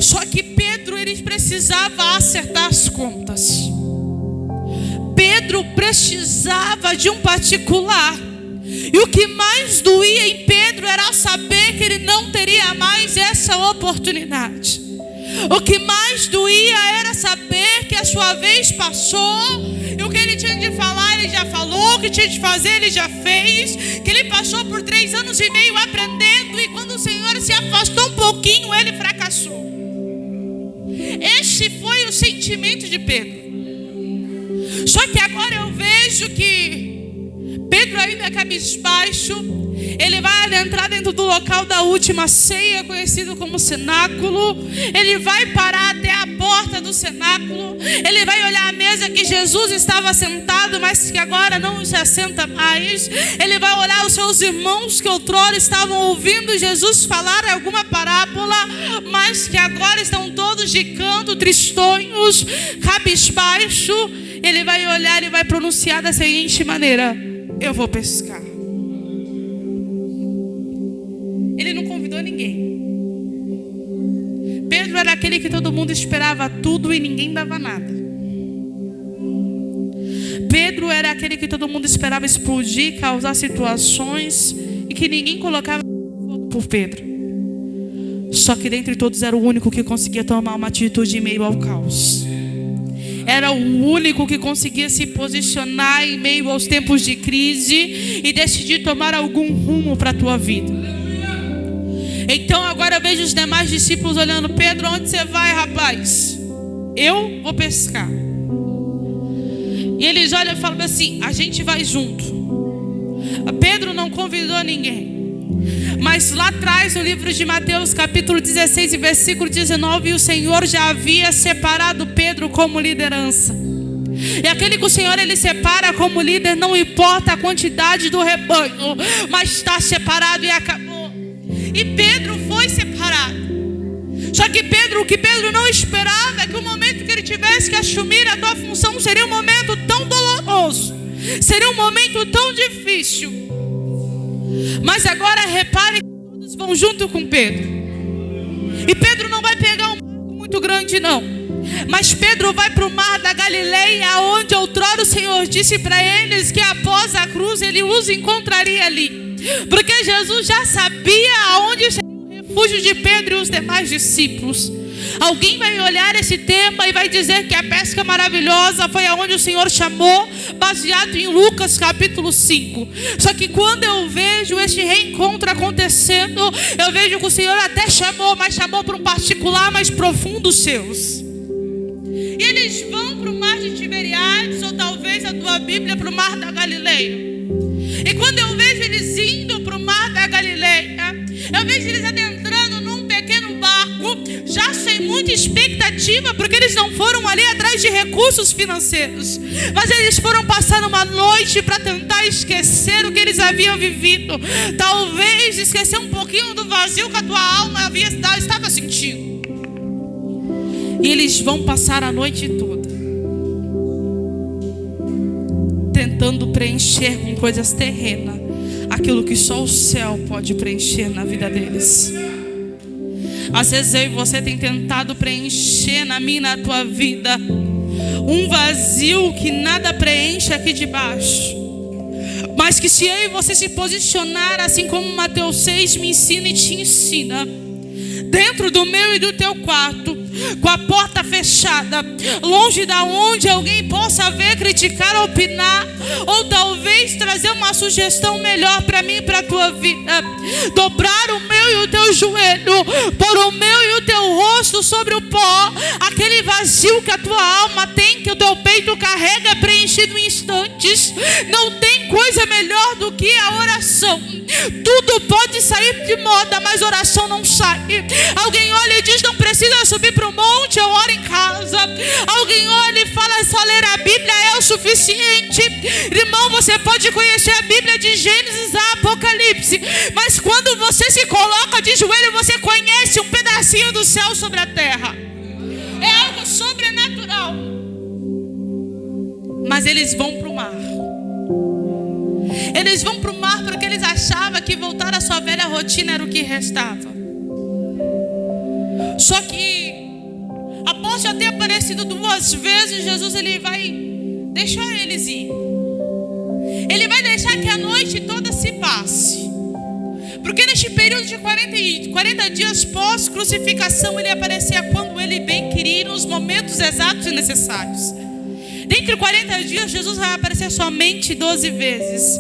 Só que Pedro, ele precisava acertar as contas. Pedro precisava de um particular. E o que mais doía em Pedro era saber que ele não teria mais essa oportunidade. O que mais doía era saber que a sua vez passou. E o que ele tinha de falar, ele já falou. O que tinha de fazer, ele já fez. Que ele passou por 3 anos e meio aprendendo. E quando o Senhor se afastou um pouquinho, ele fracassou. Esse foi o sentimento de Pedro. Só que agora eu vejo que Pedro ainda cabisbaixo, ele vai adentrar dentro do local da última ceia, conhecido como cenáculo. Ele vai parar até a porta do cenáculo. Ele vai olhar a mesa que Jesus estava sentado, mas que agora não se assenta mais. Ele vai olhar os seus irmãos que outrora estavam ouvindo Jesus falar alguma parábola, mas que agora estão todos de canto, tristonhos, cabisbaixo. Ele vai olhar e vai pronunciar da seguinte maneira: eu vou pescar. Ele não convidou ninguém. Pedro era aquele que todo mundo esperava tudo e ninguém dava nada. Pedro era aquele que todo mundo esperava explodir, causar situações, e que ninguém colocava fogo por Pedro. Só que dentre todos era o único que conseguia tomar uma atitude em meio ao caos. Era o único que conseguia se posicionar em meio aos tempos de crise e decidir tomar algum rumo para a tua vida. Então agora eu vejo os demais discípulos olhando: Pedro, onde você vai, rapaz? Eu vou pescar. E eles olham e falam assim: a gente vai junto. Pedro não convidou ninguém. Mas lá atrás, no livro de Mateus, capítulo 16 e versículo 19, o Senhor já havia separado Pedro como liderança. E aquele que o Senhor ele separa como líder, não importa a quantidade do rebanho, mas está separado e acabou. E Pedro foi separado. Só que o que Pedro não esperava é que o momento que ele tivesse que assumir a tua função seria um momento tão doloroso, seria um momento tão difícil. Mas agora repare que todos vão junto com Pedro. E Pedro não vai pegar um barco muito grande não. Mas Pedro vai para o mar da Galileia, onde outrora o Senhor disse para eles que após a cruz ele os encontraria ali. Porque Jesus já sabia aonde seria o refúgio de Pedro e os demais discípulos. Alguém vai olhar esse tema e vai dizer que a pesca maravilhosa foi aonde o Senhor chamou, baseado em Lucas capítulo 5. Só que quando eu vejo este reencontro acontecendo, eu vejo que o Senhor até chamou, mas chamou para um particular mais profundo os seus. E eles vão para o mar de Tiberíades, ou talvez a tua Bíblia para o mar da Galileia. E quando eu vejo eles indo para o mar da Galileia, eu vejo eles adentrando num pequeno barco, já sem muita expectativa, porque eles não foram ali atrás de recursos financeiros, mas eles foram passar uma noite para tentar esquecer o que eles haviam vivido. Talvez esquecer um pouquinho do vazio que a tua alma estava sentindo. E eles vão passar a noite toda tentando preencher com coisas terrenas aquilo que só o céu pode preencher na vida deles. Às vezes eu e você tem tentado preencher na minha e na tua vida um vazio que nada preenche aqui de baixo. Mas que se eu e você se posicionar assim como Mateus 6 me ensina e te ensina, dentro do meu e do teu quarto, com a porta fechada, longe da onde alguém possa ver, criticar, opinar, ou talvez trazer uma sugestão melhor para mim e para a tua vida, dobrar o meu e o teu joelho, pôr o meu e o teu rosto sobre o pó, aquele vazio que a tua alma tem, que o teu peito carrega, é preenchido em instantes. Não tem coisa melhor do que a oração. Tudo pode sair de moda, mas oração não sai. Alguém olha e diz: não precisa subir para o monte, eu oro em casa. Alguém olha e fala: só ler a Bíblia é o suficiente. Irmão, você pode conhecer a Bíblia de Gênesis a Apocalipse, mas quando você se coloca de joelho, você conhece um pedacinho do céu sobre a terra. É algo sobrenatural. Mas eles vão para o mar. Eles vão para o mar porque eles achavam que voltar à sua velha rotina era o que restava. Só que, após já ter aparecido 2 vezes, Jesus ele vai deixar eles ir. Ele vai deixar que a noite toda se passe. Porque neste período de 40 dias pós-crucificação, ele aparecia quando ele bem queria, nos momentos exatos e necessários. Dentre 40 dias, Jesus vai aparecer somente 12 vezes.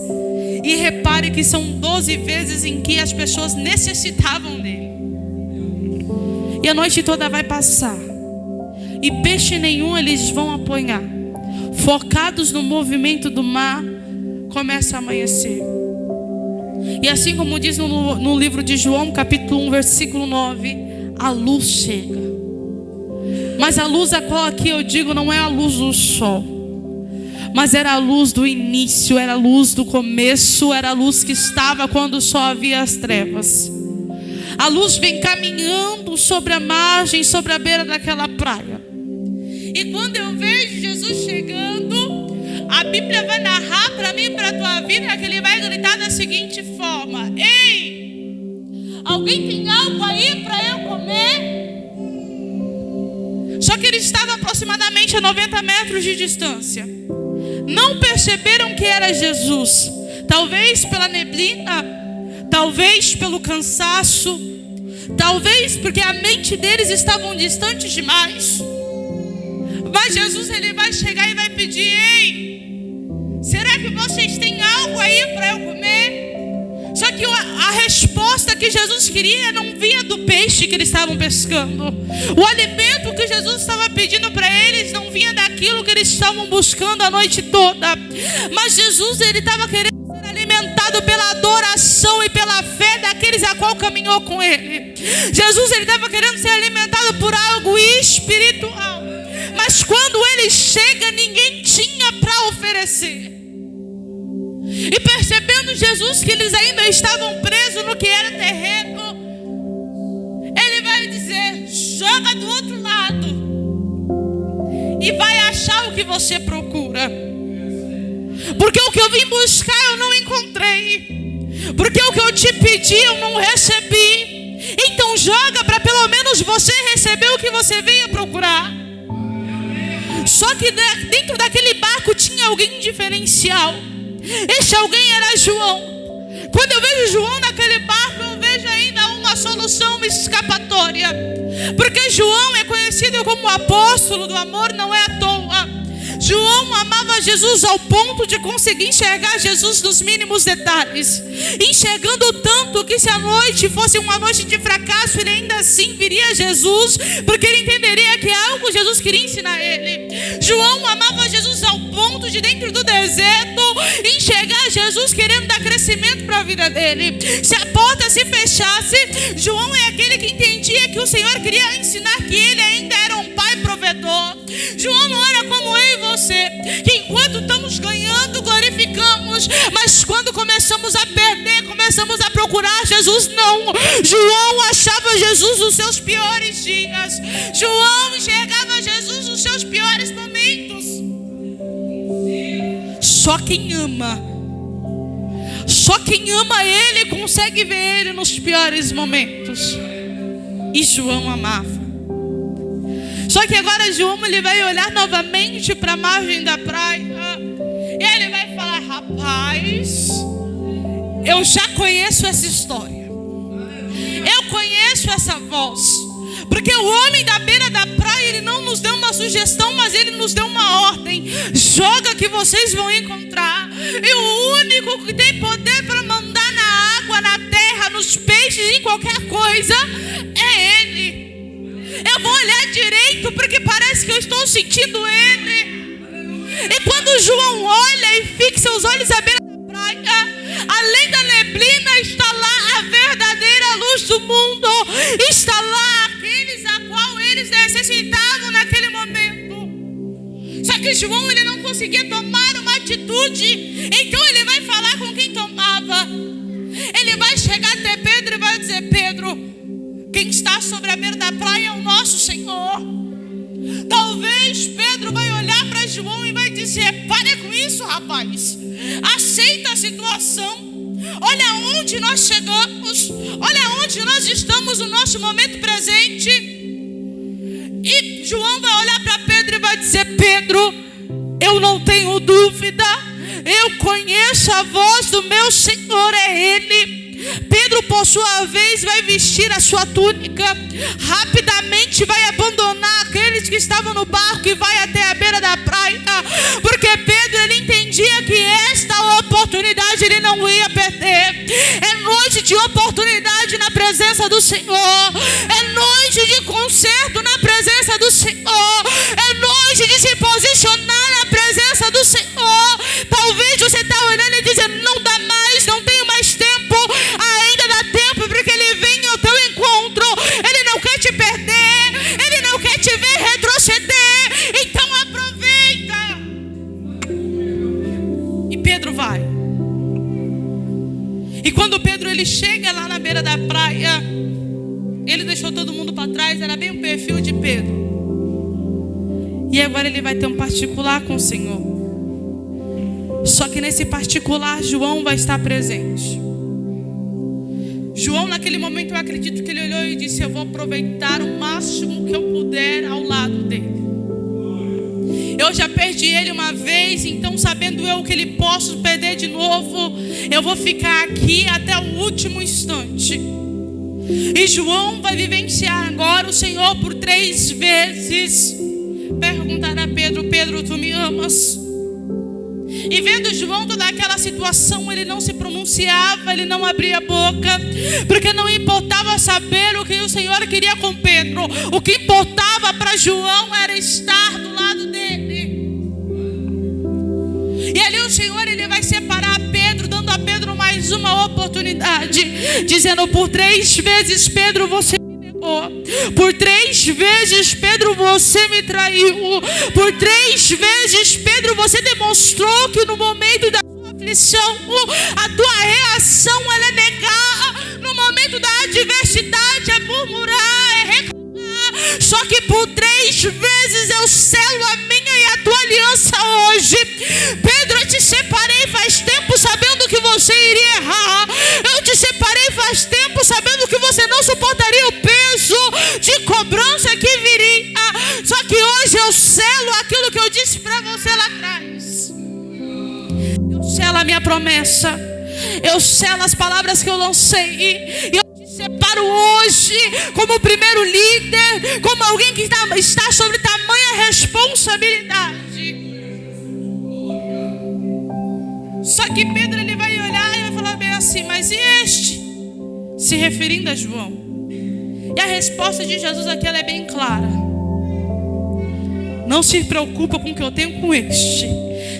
E repare que são 12 vezes em que as pessoas necessitavam dele. E a noite toda vai passar. E peixe nenhum eles vão apanhar. Focados no movimento do mar, começa a amanhecer. E assim como diz no livro de João, capítulo 1, versículo 9, a luz chega. Mas a luz a qual aqui eu digo não é a luz do sol, mas era a luz do início, era a luz do começo, era a luz que estava quando só havia as trevas. A luz vem caminhando sobre a margem, sobre a beira daquela praia. E quando eu vejo Jesus chegando, a Bíblia vai narrar para mim e para a tua vida que ele vai gritar da seguinte forma: ei, alguém tem algo aí para eu comer? Só que ele estava aproximadamente a 90 metros de distância. Não perceberam que era Jesus. Talvez pela neblina, talvez pelo cansaço, talvez porque a mente deles estava distante demais. Mas Jesus ele vai chegar e vai pedir: ei, será que vocês têm algo aí para eu comer? Só que a resposta que Jesus queria não vinha do peixe que eles estavam pescando. O alimento que Jesus estava pedindo para eles não vinha daquilo que eles estavam buscando a noite toda. Mas Jesus ele estava querendo ser alimentado pela adoração e pela fé daqueles a qual caminhou com ele. Jesus ele estava querendo ser alimentado por algo espiritual. Mas quando ele chega, ninguém tinha para oferecer. E percebendo Jesus que eles ainda estavam presos no que era terreno, ele vai dizer: joga do outro lado e vai achar o que você procura. Porque o que eu vim buscar eu não encontrei. Porque o que eu te pedi eu não recebi. Então joga para pelo menos você receber o que você veio procurar. Só que dentro daquele barco tinha alguém diferencial. Este alguém era João. Quando eu vejo João naquele barco, eu vejo ainda uma solução, uma escapatória. Porque João é conhecido como o apóstolo do amor, não é à toa. João amava Jesus ao ponto de conseguir enxergar Jesus nos mínimos detalhes. Enxergando tanto que se a noite fosse uma noite de fracasso, ele ainda assim viria a Jesus, porque ele entenderia que algo Jesus queria ensinar ele. João amava Jesus ao ponto de, dentro do deserto, enxergar Jesus querendo dar crescimento para a vida dele. Se a porta se fechasse, João é aquele que entendia que o Senhor queria ensinar que ele ainda era um pai provedor. João não era como eu e você, que enquanto estamos ganhando, glorificamos, mas quando começamos a perder, começamos a procurar Jesus, não. João achava Jesus nos seus piores dias. João enxergava Jesus nos seus piores momentos. Só quem ama, Só quem ama Ele consegue ver Ele nos piores momentos. E João amava. Só que agora João, ele vai olhar novamente para a margem da praia. E ele vai falar: rapaz, eu já conheço essa história. Eu conheço essa voz. Porque o homem da beira da praia, ele não nos deu uma sugestão, mas ele nos deu uma ordem: joga que vocês vão encontrar. E o único que tem poder para mandar na água, na terra, nos peixes, em qualquer coisa, é Ele. Eu vou olhar direito, porque parece que eu estou sentindo Ele. E quando João olha e fixa os olhos à beira da praia, além da neblina, está lá a verdadeira luz do mundo. Está lá aqueles a qual eles necessitavam naquele momento. Só que João, ele não conseguia tomar uma atitude. Então ele vai falar com quem tomava. Ele vai chegar até Pedro e vai dizer: Pedro, quem está sobre a beira da praia é o nosso Senhor. Talvez Pedro vai olhar para João e vai dizer: para com isso, rapaz. Aceita a situação. Olha onde nós chegamos. Olha onde nós estamos no nosso momento presente. E João vai olhar para Pedro e vai dizer: Pedro, eu não tenho dúvida. Eu conheço a voz do meu Senhor, é Ele. Pedro, por sua vez, vai vestir a sua túnica, rapidamente vai abandonar aqueles que estavam no barco e vai até a beira da praia, porque Pedro, ele entendia que esta oportunidade ele não ia perder. É noite de oportunidade na presença do Senhor, é noite de conserto na presença do Senhor, é noite de se posicionar na presença do Senhor. Talvez você está olhando e dizendo: não dá mais, não tenho mais tempo. Ainda dá tempo, porque Ele vem ao teu encontro. Ele não quer te perder, Ele não quer te ver retroceder. Então aproveita. E Pedro vai. E quando Pedro, ele chega lá na beira da praia, ele deixou todo mundo para trás. Era bem o perfil de Pedro. E agora ele vai ter um particular com o Senhor. Só que nesse particular, João vai estar presente. João, naquele momento, eu acredito que ele olhou e disse: eu vou aproveitar o máximo que eu puder ao lado dele. Eu já perdi ele uma vez, então, sabendo eu que ele posso perder de novo, eu vou ficar aqui até o último instante. E João vai vivenciar agora o Senhor por 3 vezes. Perguntar a Pedro: Pedro, tu me amas? E vendo João toda aquela situação, ele não se pronunciava, ele não abria a boca, porque não importava saber o que o Senhor queria com Pedro. O que importava para João era estar do lado dele. E ali o Senhor, ele vai separar Pedro, dando a Pedro mais uma oportunidade, dizendo: por 3 vezes, Pedro, você me negou. Por 3 vezes, Pedro, você me traiu. Por 3 vezes, Pedro, você demonstrou que no momento da sua aflição, a tua reação ela é negar. No momento da adversidade é murmurar, é reclamar. Só que por 3 vezes eu selo a minha e a tua aliança hoje. Pedro, eu te separei faz tempo sabendo que você iria errar. Eu te separei faz tempo sabendo que você não suportaria o peso de cobrança que viria. Só que hoje eu selo aquilo que eu disse para você lá atrás. Eu selo a minha promessa. Eu selo as palavras que eu lancei. E eu te separo hoje como primeiro líder, como alguém que está sobre tamanha responsabilidade. Só que Pedro, ele vai olhar e vai falar bem assim: mas e este? Se referindo a João. E a resposta de Jesus aqui ela é bem clara: não se preocupa com o que eu tenho com este.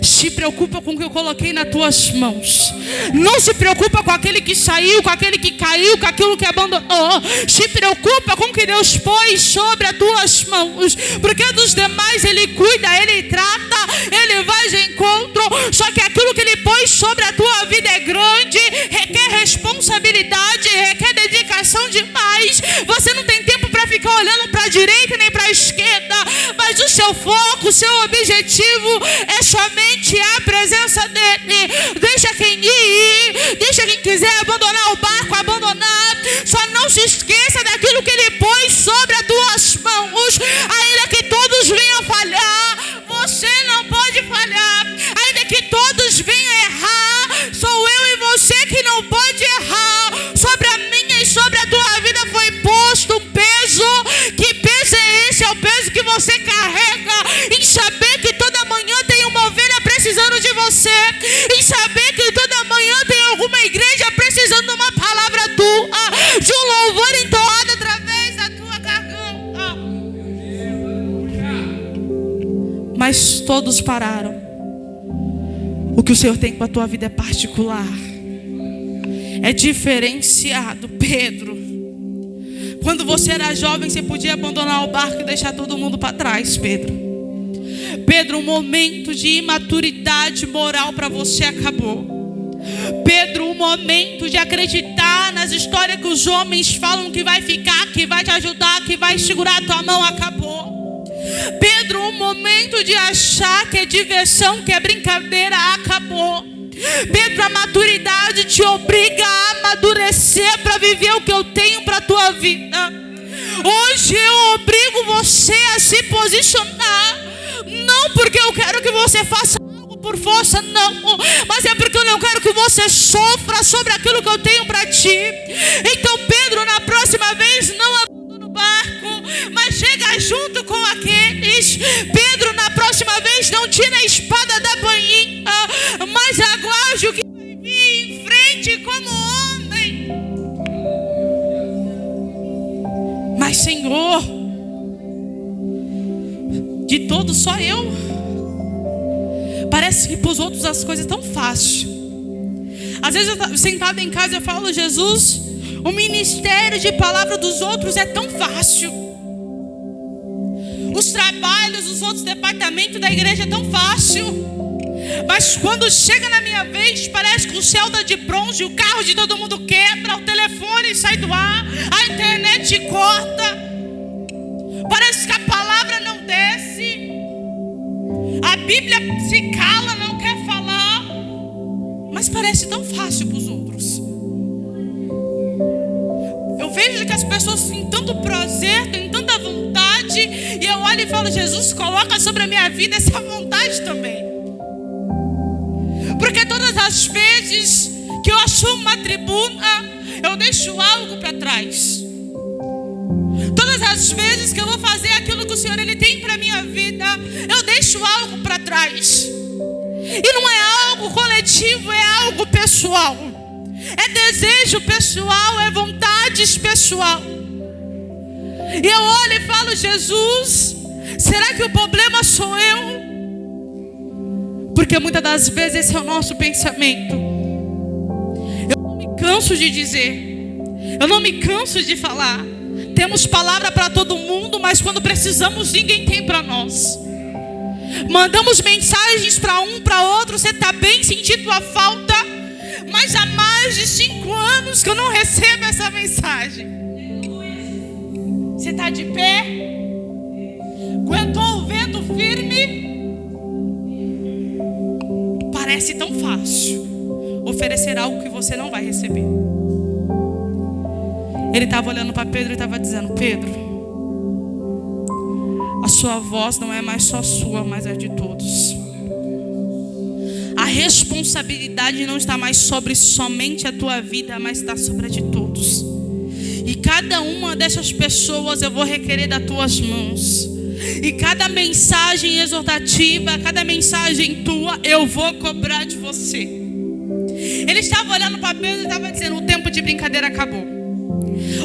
Se preocupa com o que eu coloquei nas tuas mãos. Não se preocupa com aquele que saiu, com aquele que caiu, com aquilo que abandonou. Se preocupa com o que Deus pôs sobre as tuas mãos. Porque dos demais Ele cuida, Ele trata, Ele vai de encontro. Só que aquilo que Ele pôs sobre a tua vida é grande, requer responsabilidade, requer dedicação demais. Você não tem tempo para ficar olhando para a direita nem para a esquerda. Mas o seu foco, o seu objetivo é somente a presença dEle. Deixa quem ir, deixa quiser abandonar o barco, abandonar. Só não se esqueça daquilo que Ele pôs sobre as tuas mãos. Ainda que todos venham falhar, você não pode falhar. Ainda que todos venham errar, sou eu e você que não pode errar. Sobre a minha e sobre a tua vida foi posto um peso. Que peso é esse? É o peso que você carrega em saber que toda manhã tem uma ovelha precisando de você, em saber que toda manhã tem alguma igreja precisando de uma palavra tua, de um louvor entoado através da tua garganta. Mas todos pararam. O que o Senhor tem para a tua vida é particular, é diferenciado. Pedro, quando você era jovem, você podia abandonar o barco e deixar todo mundo para trás. Pedro, um momento de imaturidade moral para você acabou. Pedro, um momento de acreditar nas histórias que os homens falam que vai ficar, que vai te ajudar, que vai segurar a tua mão, acabou. Pedro, um momento de achar que é diversão, que é brincadeira, acabou. Pedro, a maturidade te obriga a amadurecer para viver o que eu tenho para a tua vida. Hoje eu obrigo você a se posicionar. Não porque eu quero que você faça algo por força, não, mas é porque eu não quero que você sofra sobre aquilo que eu tenho para ti. Então Pedro, na próxima vez, não abandona o barco, mas chega junto com aqueles. Pedro, na próxima vez, não tira a espada da bainha, mas aguarde o que vai vir em frente como homem. Mas Senhor, de todos só eu. Parece que para os outros as coisas tão fácil. Às vezes eu sentada em casa eu falo: Jesus, o ministério de palavra dos outros é tão fácil. Os trabalhos, os outros departamentos da igreja é tão fácil. Mas quando chega na minha vez, parece que o céu está de bronze, o carro de todo mundo quebra, o telefone sai do ar, a internet corta. Parece que a palavra não desce, a Bíblia se cala, não quer falar. Mas parece tão fácil para os outros. Eu vejo que as pessoas têm tanto prazer, têm tanta vontade, e eu olho e falo: Jesus, coloca sobre a minha vida essa vontade também. Porque todas as vezes que eu assumo uma tribuna, eu deixo algo para trás. Todas as vezes que eu vou fazer aquilo que o Senhor Ele tem para a minha vida, eu deixo algo para trás. E não é algo coletivo, é algo pessoal. É desejo pessoal, é vontades pessoal. E eu olho e falo: Jesus, será que o problema sou eu? Porque muitas das vezes esse é o nosso pensamento. Eu não me canso de dizer, eu não me canso de falar. Temos palavra para todo mundo, mas quando precisamos, ninguém tem para nós. Mandamos mensagens para um, para outro. Você está bem? Senti tua falta. Mas há mais de 5 anos que eu não recebo essa mensagem. Você está de pé? Aguentou o vento firme? Parece tão fácil oferecer algo que você não vai receber. Ele estava olhando para Pedro e estava dizendo: Pedro, a sua voz não é mais só sua, mas é de todos. A responsabilidade não está mais sobre somente a tua vida, mas está sobre a de todos. E cada uma dessas pessoas eu vou requerer das tuas mãos. E cada mensagem exortativa, cada mensagem tua, eu vou cobrar de você. Ele estava olhando para Pedro e estava dizendo: o tempo de brincadeira acabou.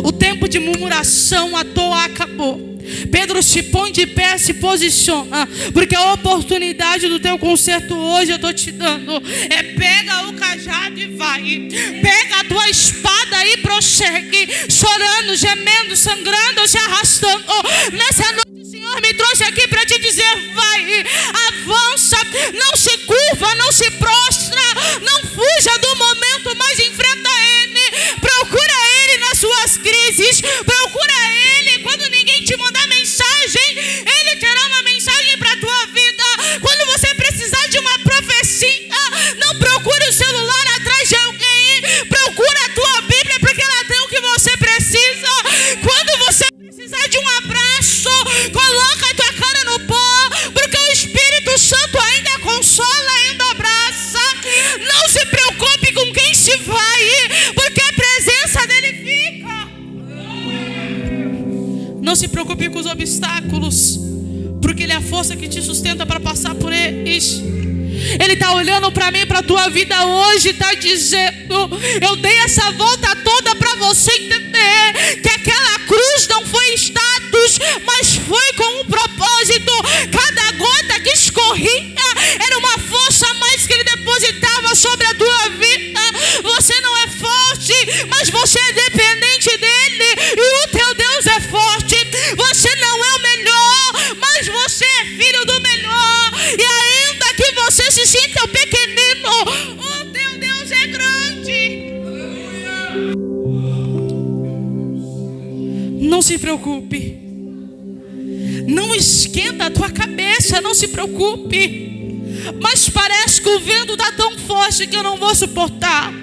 O tempo de murmuração à toa acabou. Pedro, se põe de pé, se posiciona, porque a oportunidade do teu conserto hoje eu estou te dando. É pega o cajado e vai. Pega a tua espada e prossegue, chorando, gemendo, sangrando, se arrastando. Nessa noite o Senhor me trouxe aqui para te dizer: vai, avança, não se curva, não se prostra, não fuja do momento, mas enfrenta Ele. Procura Ele nas suas crises, procura Ele quando ninguém te mandar mensagem. Ele terá uma mensagem para a tua vida. Quando você precisar de uma profecia, não procure o celular atrás de alguém, procure Não se preocupe com os obstáculos, porque Ele é a força que te sustenta para passar por eles. Ele está olhando para mim, para a tua vida hoje, está dizendo: eu dei essa volta toda para você entender que aquela cruz não foi status, mas foi com um propósito. Cada gota que escorria era uma força a mais que Ele depositava sobre a tua vida. Você não é forte, mas você é dependente dEle, e o teu Deus é forte. Você não é o melhor, mas você é filho do melhor. E ainda que você se sinta pequenino, o teu Deus é grande. Não se preocupe. Não esquenta a tua cabeça, não se preocupe. Mas parece que o vento está tão forte que eu não vou suportar.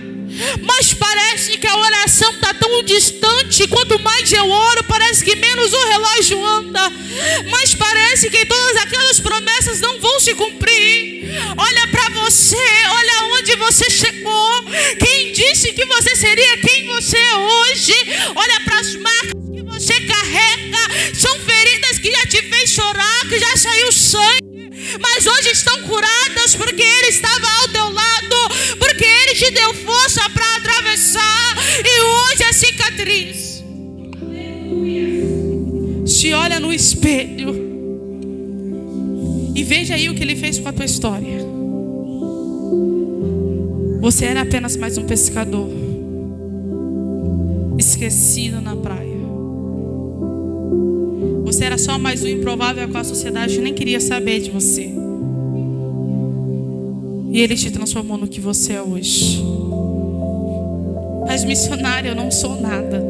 Mas parece que a oração está tão distante. Quanto mais eu oro, parece que menos o relógio anda. Mas parece que todas aquelas promessas não vão se cumprir. Olha para você, olha onde você chegou. Quem disse que você seria quem você é hoje? Olha para as marcas que você carrega. São feridas que já te fez chorar, que já saiu sangue, mas hoje estão curadas porque Ele estava ao teu lado, porque Ele te deu força para atravessar, e hoje é cicatriz. Se olha no espelho e veja aí o que Ele fez com a tua história. Você era apenas mais um pescador esquecido na praia. Você era só mais um improvável com a sociedade nem queria saber de você. E Ele te transformou no que você é hoje. Mas missionária, eu não sou nada.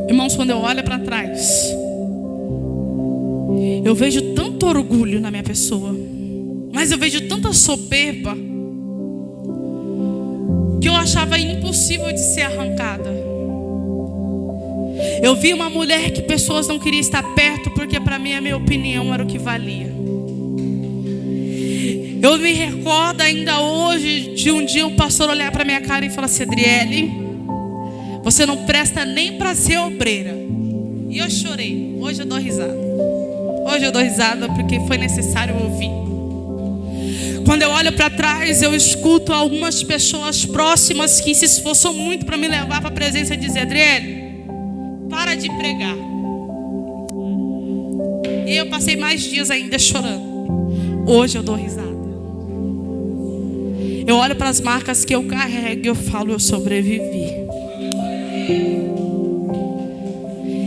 Irmãos, quando eu olho para trás, eu vejo tanto orgulho na minha pessoa, mas eu vejo tanta soberba, que eu achava impossível de ser arrancada. Eu vi uma mulher que pessoas não queriam estar perto, porque para mim a minha opinião era o que valia. Eu me recordo ainda hoje de um dia um pastor olhar para minha cara e falar assim: Adriele, você não presta nem para ser obreira. E eu chorei. Hoje eu dou risada. Hoje eu dou risada porque foi necessário ouvir. Quando eu olho para trás, eu escuto algumas pessoas próximas que se esforçam muito para me levar para a presença e dizer: Adriele, para de pregar. E eu passei mais dias ainda chorando. Hoje eu dou risada. Eu olho para as marcas que eu carrego e eu falo: eu sobrevivi.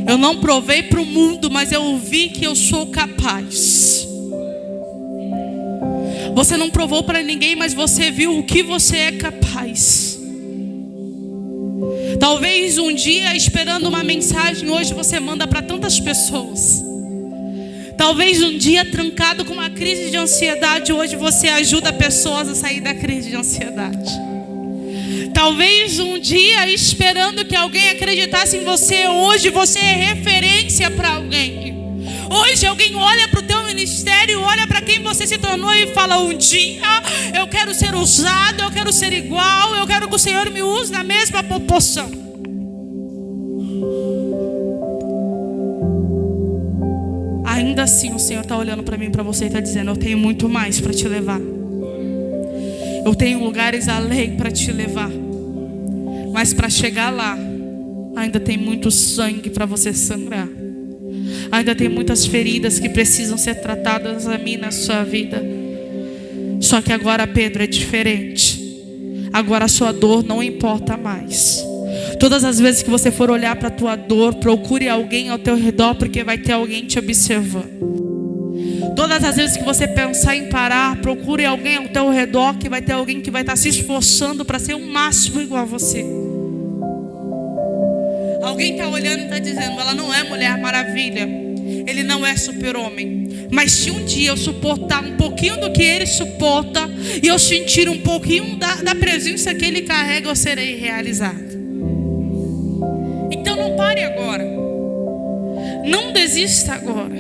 Eu não provei para o mundo, mas eu vi que eu sou capaz. Você não provou para ninguém, mas você viu o que você é capaz. Talvez um dia, esperando uma mensagem, hoje você manda para tantas pessoas. Talvez um dia trancado com uma crise de ansiedade, hoje você ajuda pessoas a sair da crise de ansiedade. Talvez um dia esperando que alguém acreditasse em você, hoje você é referência para alguém. Hoje alguém olha para o teu ministério, olha para quem você se tornou e fala: um dia eu quero ser usado, eu quero ser igual, eu quero que o Senhor me use na mesma proporção. Ainda assim o Senhor está olhando para mim, para você, e está dizendo: eu tenho muito mais para te levar. Eu tenho lugares além para te levar. Mas para chegar lá, ainda tem muito sangue para você sangrar. Ainda tem muitas feridas que precisam ser tratadas a mim na sua vida. Só que agora, Pedro, é diferente. Agora a sua dor não importa mais. Todas as vezes que você for olhar para a tua dor, procure alguém ao teu redor, porque vai ter alguém te observando. Todas as vezes que você pensar em parar, procure alguém ao teu redor, que vai ter alguém que vai estar se esforçando para ser o máximo igual a você. Alguém está olhando e está dizendo: ela não é Mulher Maravilha, ele não é super-homem. Mas se um dia eu suportar um pouquinho do que ele suporta, e eu sentir um pouquinho da presença que ele carrega, eu serei realizado. Então não pare agora. Não desista agora.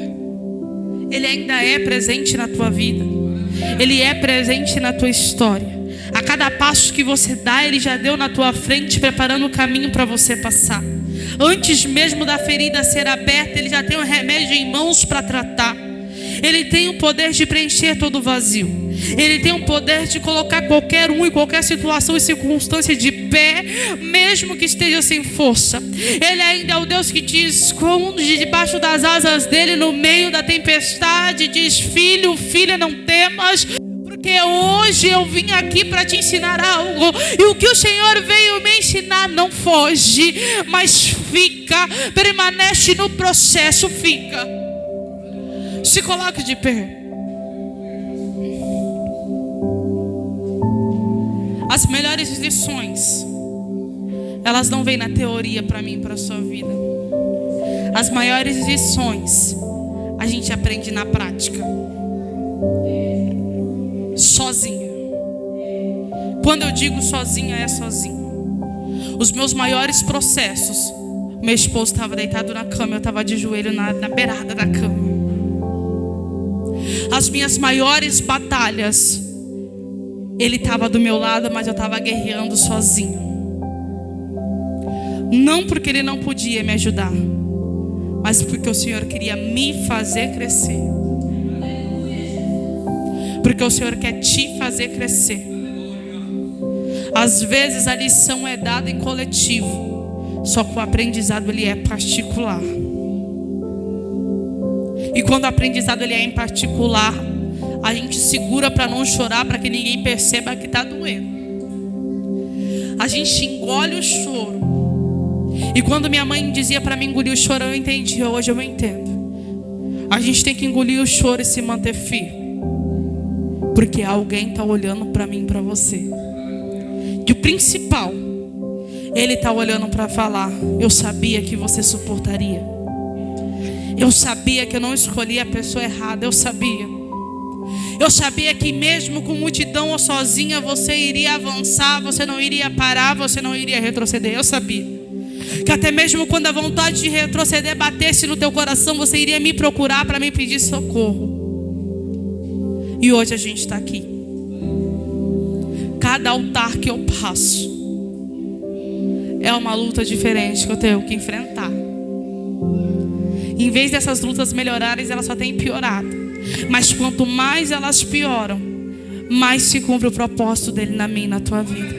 Ele ainda é presente na tua vida. Ele é presente na tua história. A cada passo que você dá, Ele já deu na tua frente, preparando o caminho para você passar. Antes mesmo da ferida ser aberta, Ele já tem um remédio em mãos para tratar. Ele tem o poder de preencher todo o vazio. Ele tem o poder de colocar qualquer um em qualquer situação e circunstância de pé, mesmo que esteja sem força. Ele ainda é o Deus que te esconde debaixo das asas dele no meio da tempestade. Diz: filho, filha, não temas, porque hoje eu vim aqui para te ensinar algo. E o que o Senhor veio me ensinar, não foge, mas fica, permanece no processo, fica. Se coloque de pé. As melhores lições, elas não vêm na teoria para mim e para a sua vida. As maiores lições a gente aprende na prática, sozinha. Quando eu digo sozinha, é sozinha. Os meus maiores processos, meu esposo estava deitado na cama, eu estava de joelho na beirada da cama. As minhas maiores batalhas, Ele estava do meu lado, mas eu estava guerreando sozinho. Não porque Ele não podia me ajudar, mas porque o Senhor queria me fazer crescer. Porque o Senhor quer te fazer crescer. Às vezes a lição é dada em coletivo, só que o aprendizado ele é particular. E quando o aprendizado ele é em particular, a gente segura para não chorar, para que ninguém perceba que está doendo. A gente engole o choro. E quando minha mãe dizia para mim engolir o choro, eu entendi. Hoje eu entendo. A gente tem que engolir o choro e se manter firme, porque alguém está olhando para mim e para você. E o principal, Ele está olhando para falar: eu sabia que você suportaria. Eu sabia que eu não escolhi a pessoa errada. Eu sabia que mesmo com multidão ou sozinha, você iria avançar, você não iria parar, você não iria retroceder. Eu sabia que até mesmo quando a vontade de retroceder batesse no teu coração, você iria me procurar para me pedir socorro. E hoje a gente está aqui. Cada altar que eu passo é uma luta diferente que eu tenho que enfrentar. Em vez dessas lutas melhorarem, elas só têm piorado. Mas quanto mais elas pioram, mais se cumpre o propósito dele na minha e na tua vida.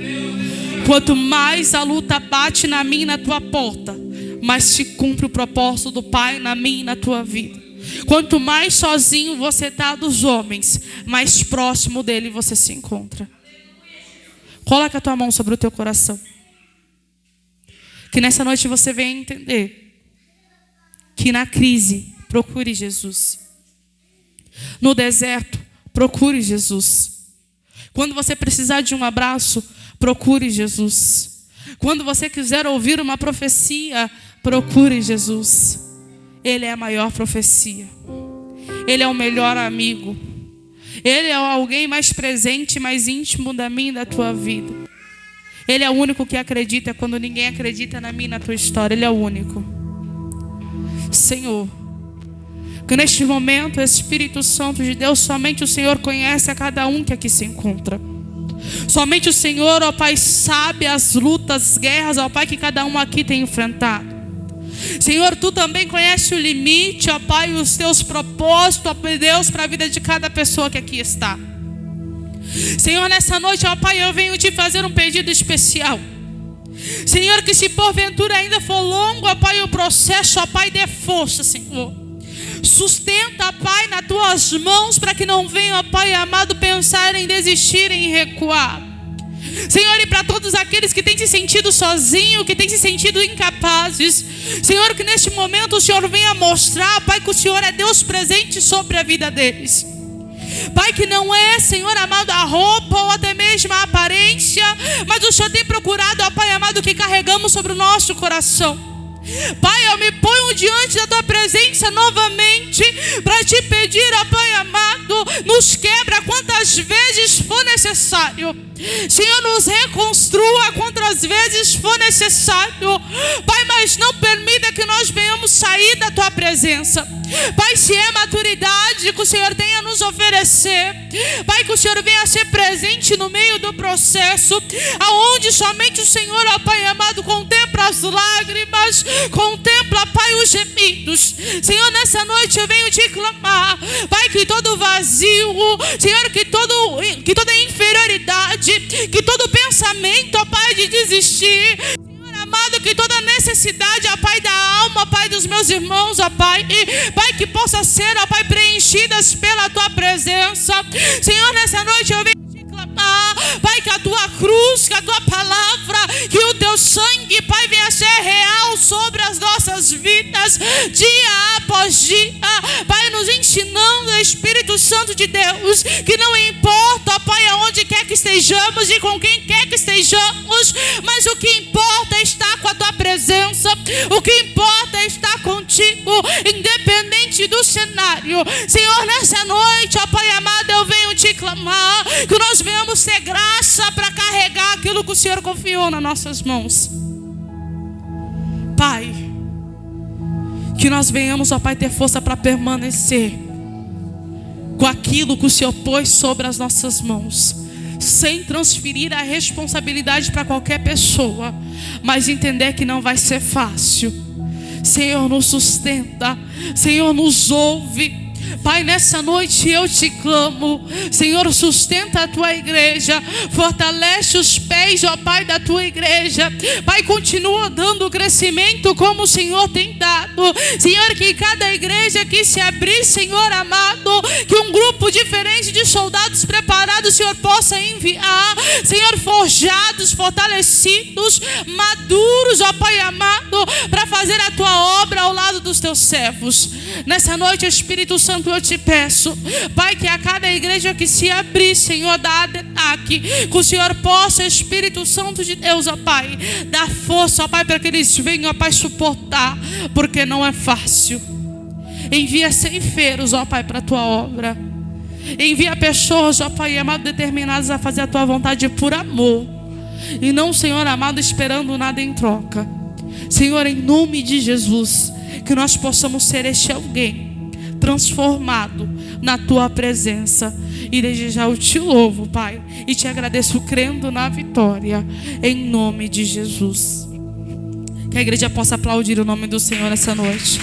Quanto mais a luta bate na minha e na tua porta, mais se cumpre o propósito do Pai na minha e na tua vida. Quanto mais sozinho você está dos homens, mais próximo dele você se encontra. Coloca a tua mão sobre o teu coração. Que nessa noite você venha entender que na crise, procure Jesus. No deserto, procure Jesus. Quando você precisar de um abraço, procure Jesus. Quando você quiser ouvir uma profecia, procure Jesus. Ele é a maior profecia. Ele é o melhor amigo. Ele é alguém mais presente, mais íntimo da minha e da tua vida. Ele é o único que acredita quando ninguém acredita na minha e na tua história. Ele é o único. Senhor, que neste momento, Espírito Santo de Deus, somente o Senhor conhece a cada um que aqui se encontra. Somente o Senhor, ó Pai, sabe as lutas, as guerras, ó Pai, que cada um aqui tem enfrentado. Senhor, Tu também conhece o limite, ó Pai, os Teus propósitos, ó Deus, para a vida de cada pessoa que aqui está. Senhor, nessa noite, ó Pai, eu venho Te fazer um pedido especial. Senhor, que se porventura ainda for longo, ó Pai, o processo, ó Pai, dê força, Senhor. Sustenta, Pai, nas Tuas mãos, para que não venha, ó Pai amado, pensar em desistir, em recuar. Senhor, e para todos aqueles que têm se sentido sozinhos, que têm se sentido incapazes, Senhor, que neste momento o Senhor venha mostrar, Pai, que o Senhor é Deus presente sobre a vida deles. Pai, que não é, Senhor amado, a roupa ou até mesmo a aparência, mas o Senhor tem procurado, ó Pai amado, que carregamos sobre o nosso coração. Pai, eu me ponho diante da Tua presença novamente para Te pedir, ó Pai amado, nos quebra quantas quantas vezes for necessário. Senhor, nos reconstrua quantas vezes for necessário. Pai, mas não permita que nós venhamos sair da tua presença. Pai, se é maturidade que o Senhor tem a nos oferecer, Pai, que o Senhor venha ser presente no meio do processo, aonde somente o Senhor, ó Pai amado, contempla as lágrimas, contempla, Pai, os gemidos. Senhor, nessa noite eu venho te clamar, Pai, que todo vazio, Senhor, que toda inferioridade, que todo pensamento, ó Pai, de desistir, amado, que toda necessidade, ó Pai, da alma, ó Pai, dos meus irmãos, ó Pai, Pai, que possa ser, ó Pai, preenchidas pela tua presença. Senhor, nessa noite eu venho te clamar, Pai, que a tua cruz, que a tua palavra, que o teu sangue, Pai, venha ser real sobre as nossas vidas, dia após dia, Pai, nos ensinando, Espírito Santo de Deus, que não importa, ó Pai, aonde quer que estejamos e com quem quer que estejamos, mas o que importa é estar com a tua presença, o que importa é estar contigo, independente do cenário. Senhor, nessa noite, ó Pai amado, eu venho te clamar, que nós venhamos ter graça para carregar aquilo que o Senhor confiou nas nossas mãos. Pai, que nós venhamos, ó Pai, ter força para permanecer com aquilo que o Senhor pôs sobre as nossas mãos, sem transferir a responsabilidade para qualquer pessoa, mas entender que não vai ser fácil. Senhor, nos sustenta, Senhor, nos ouve. Pai, nessa noite eu te clamo, Senhor, sustenta a tua igreja, fortalece os pés, ó Pai, da tua igreja. Pai, continua dando crescimento como o Senhor tem dado. Senhor, que cada igreja que se abrir, Senhor amado, que um grupo diferente de soldados preparados, Senhor, possa enviar, Senhor, forjados, fortalecidos, maduros, ó Pai amado, para fazer a tua obra ao lado dos teus servos. Nessa noite, Espírito Santo, eu te peço, Pai, que a cada igreja que se abrir, Senhor, da ADETAC, que o Senhor possa, Espírito Santo de Deus, ó Pai, dar força, ó Pai, para que eles venham, ó Pai, suportar, porque não é fácil. Envia ceifeiros, ó Pai, para a tua obra. Envia pessoas, ó Pai amado, determinadas a fazer a tua vontade por amor, e não, Senhor amado, esperando nada em troca. Senhor, em nome de Jesus, que nós possamos ser este alguém transformado na tua presença. E desde já eu te louvo, Pai, e te agradeço crendo na vitória, em nome de Jesus. Que a igreja possa aplaudir o nome do Senhor essa noite.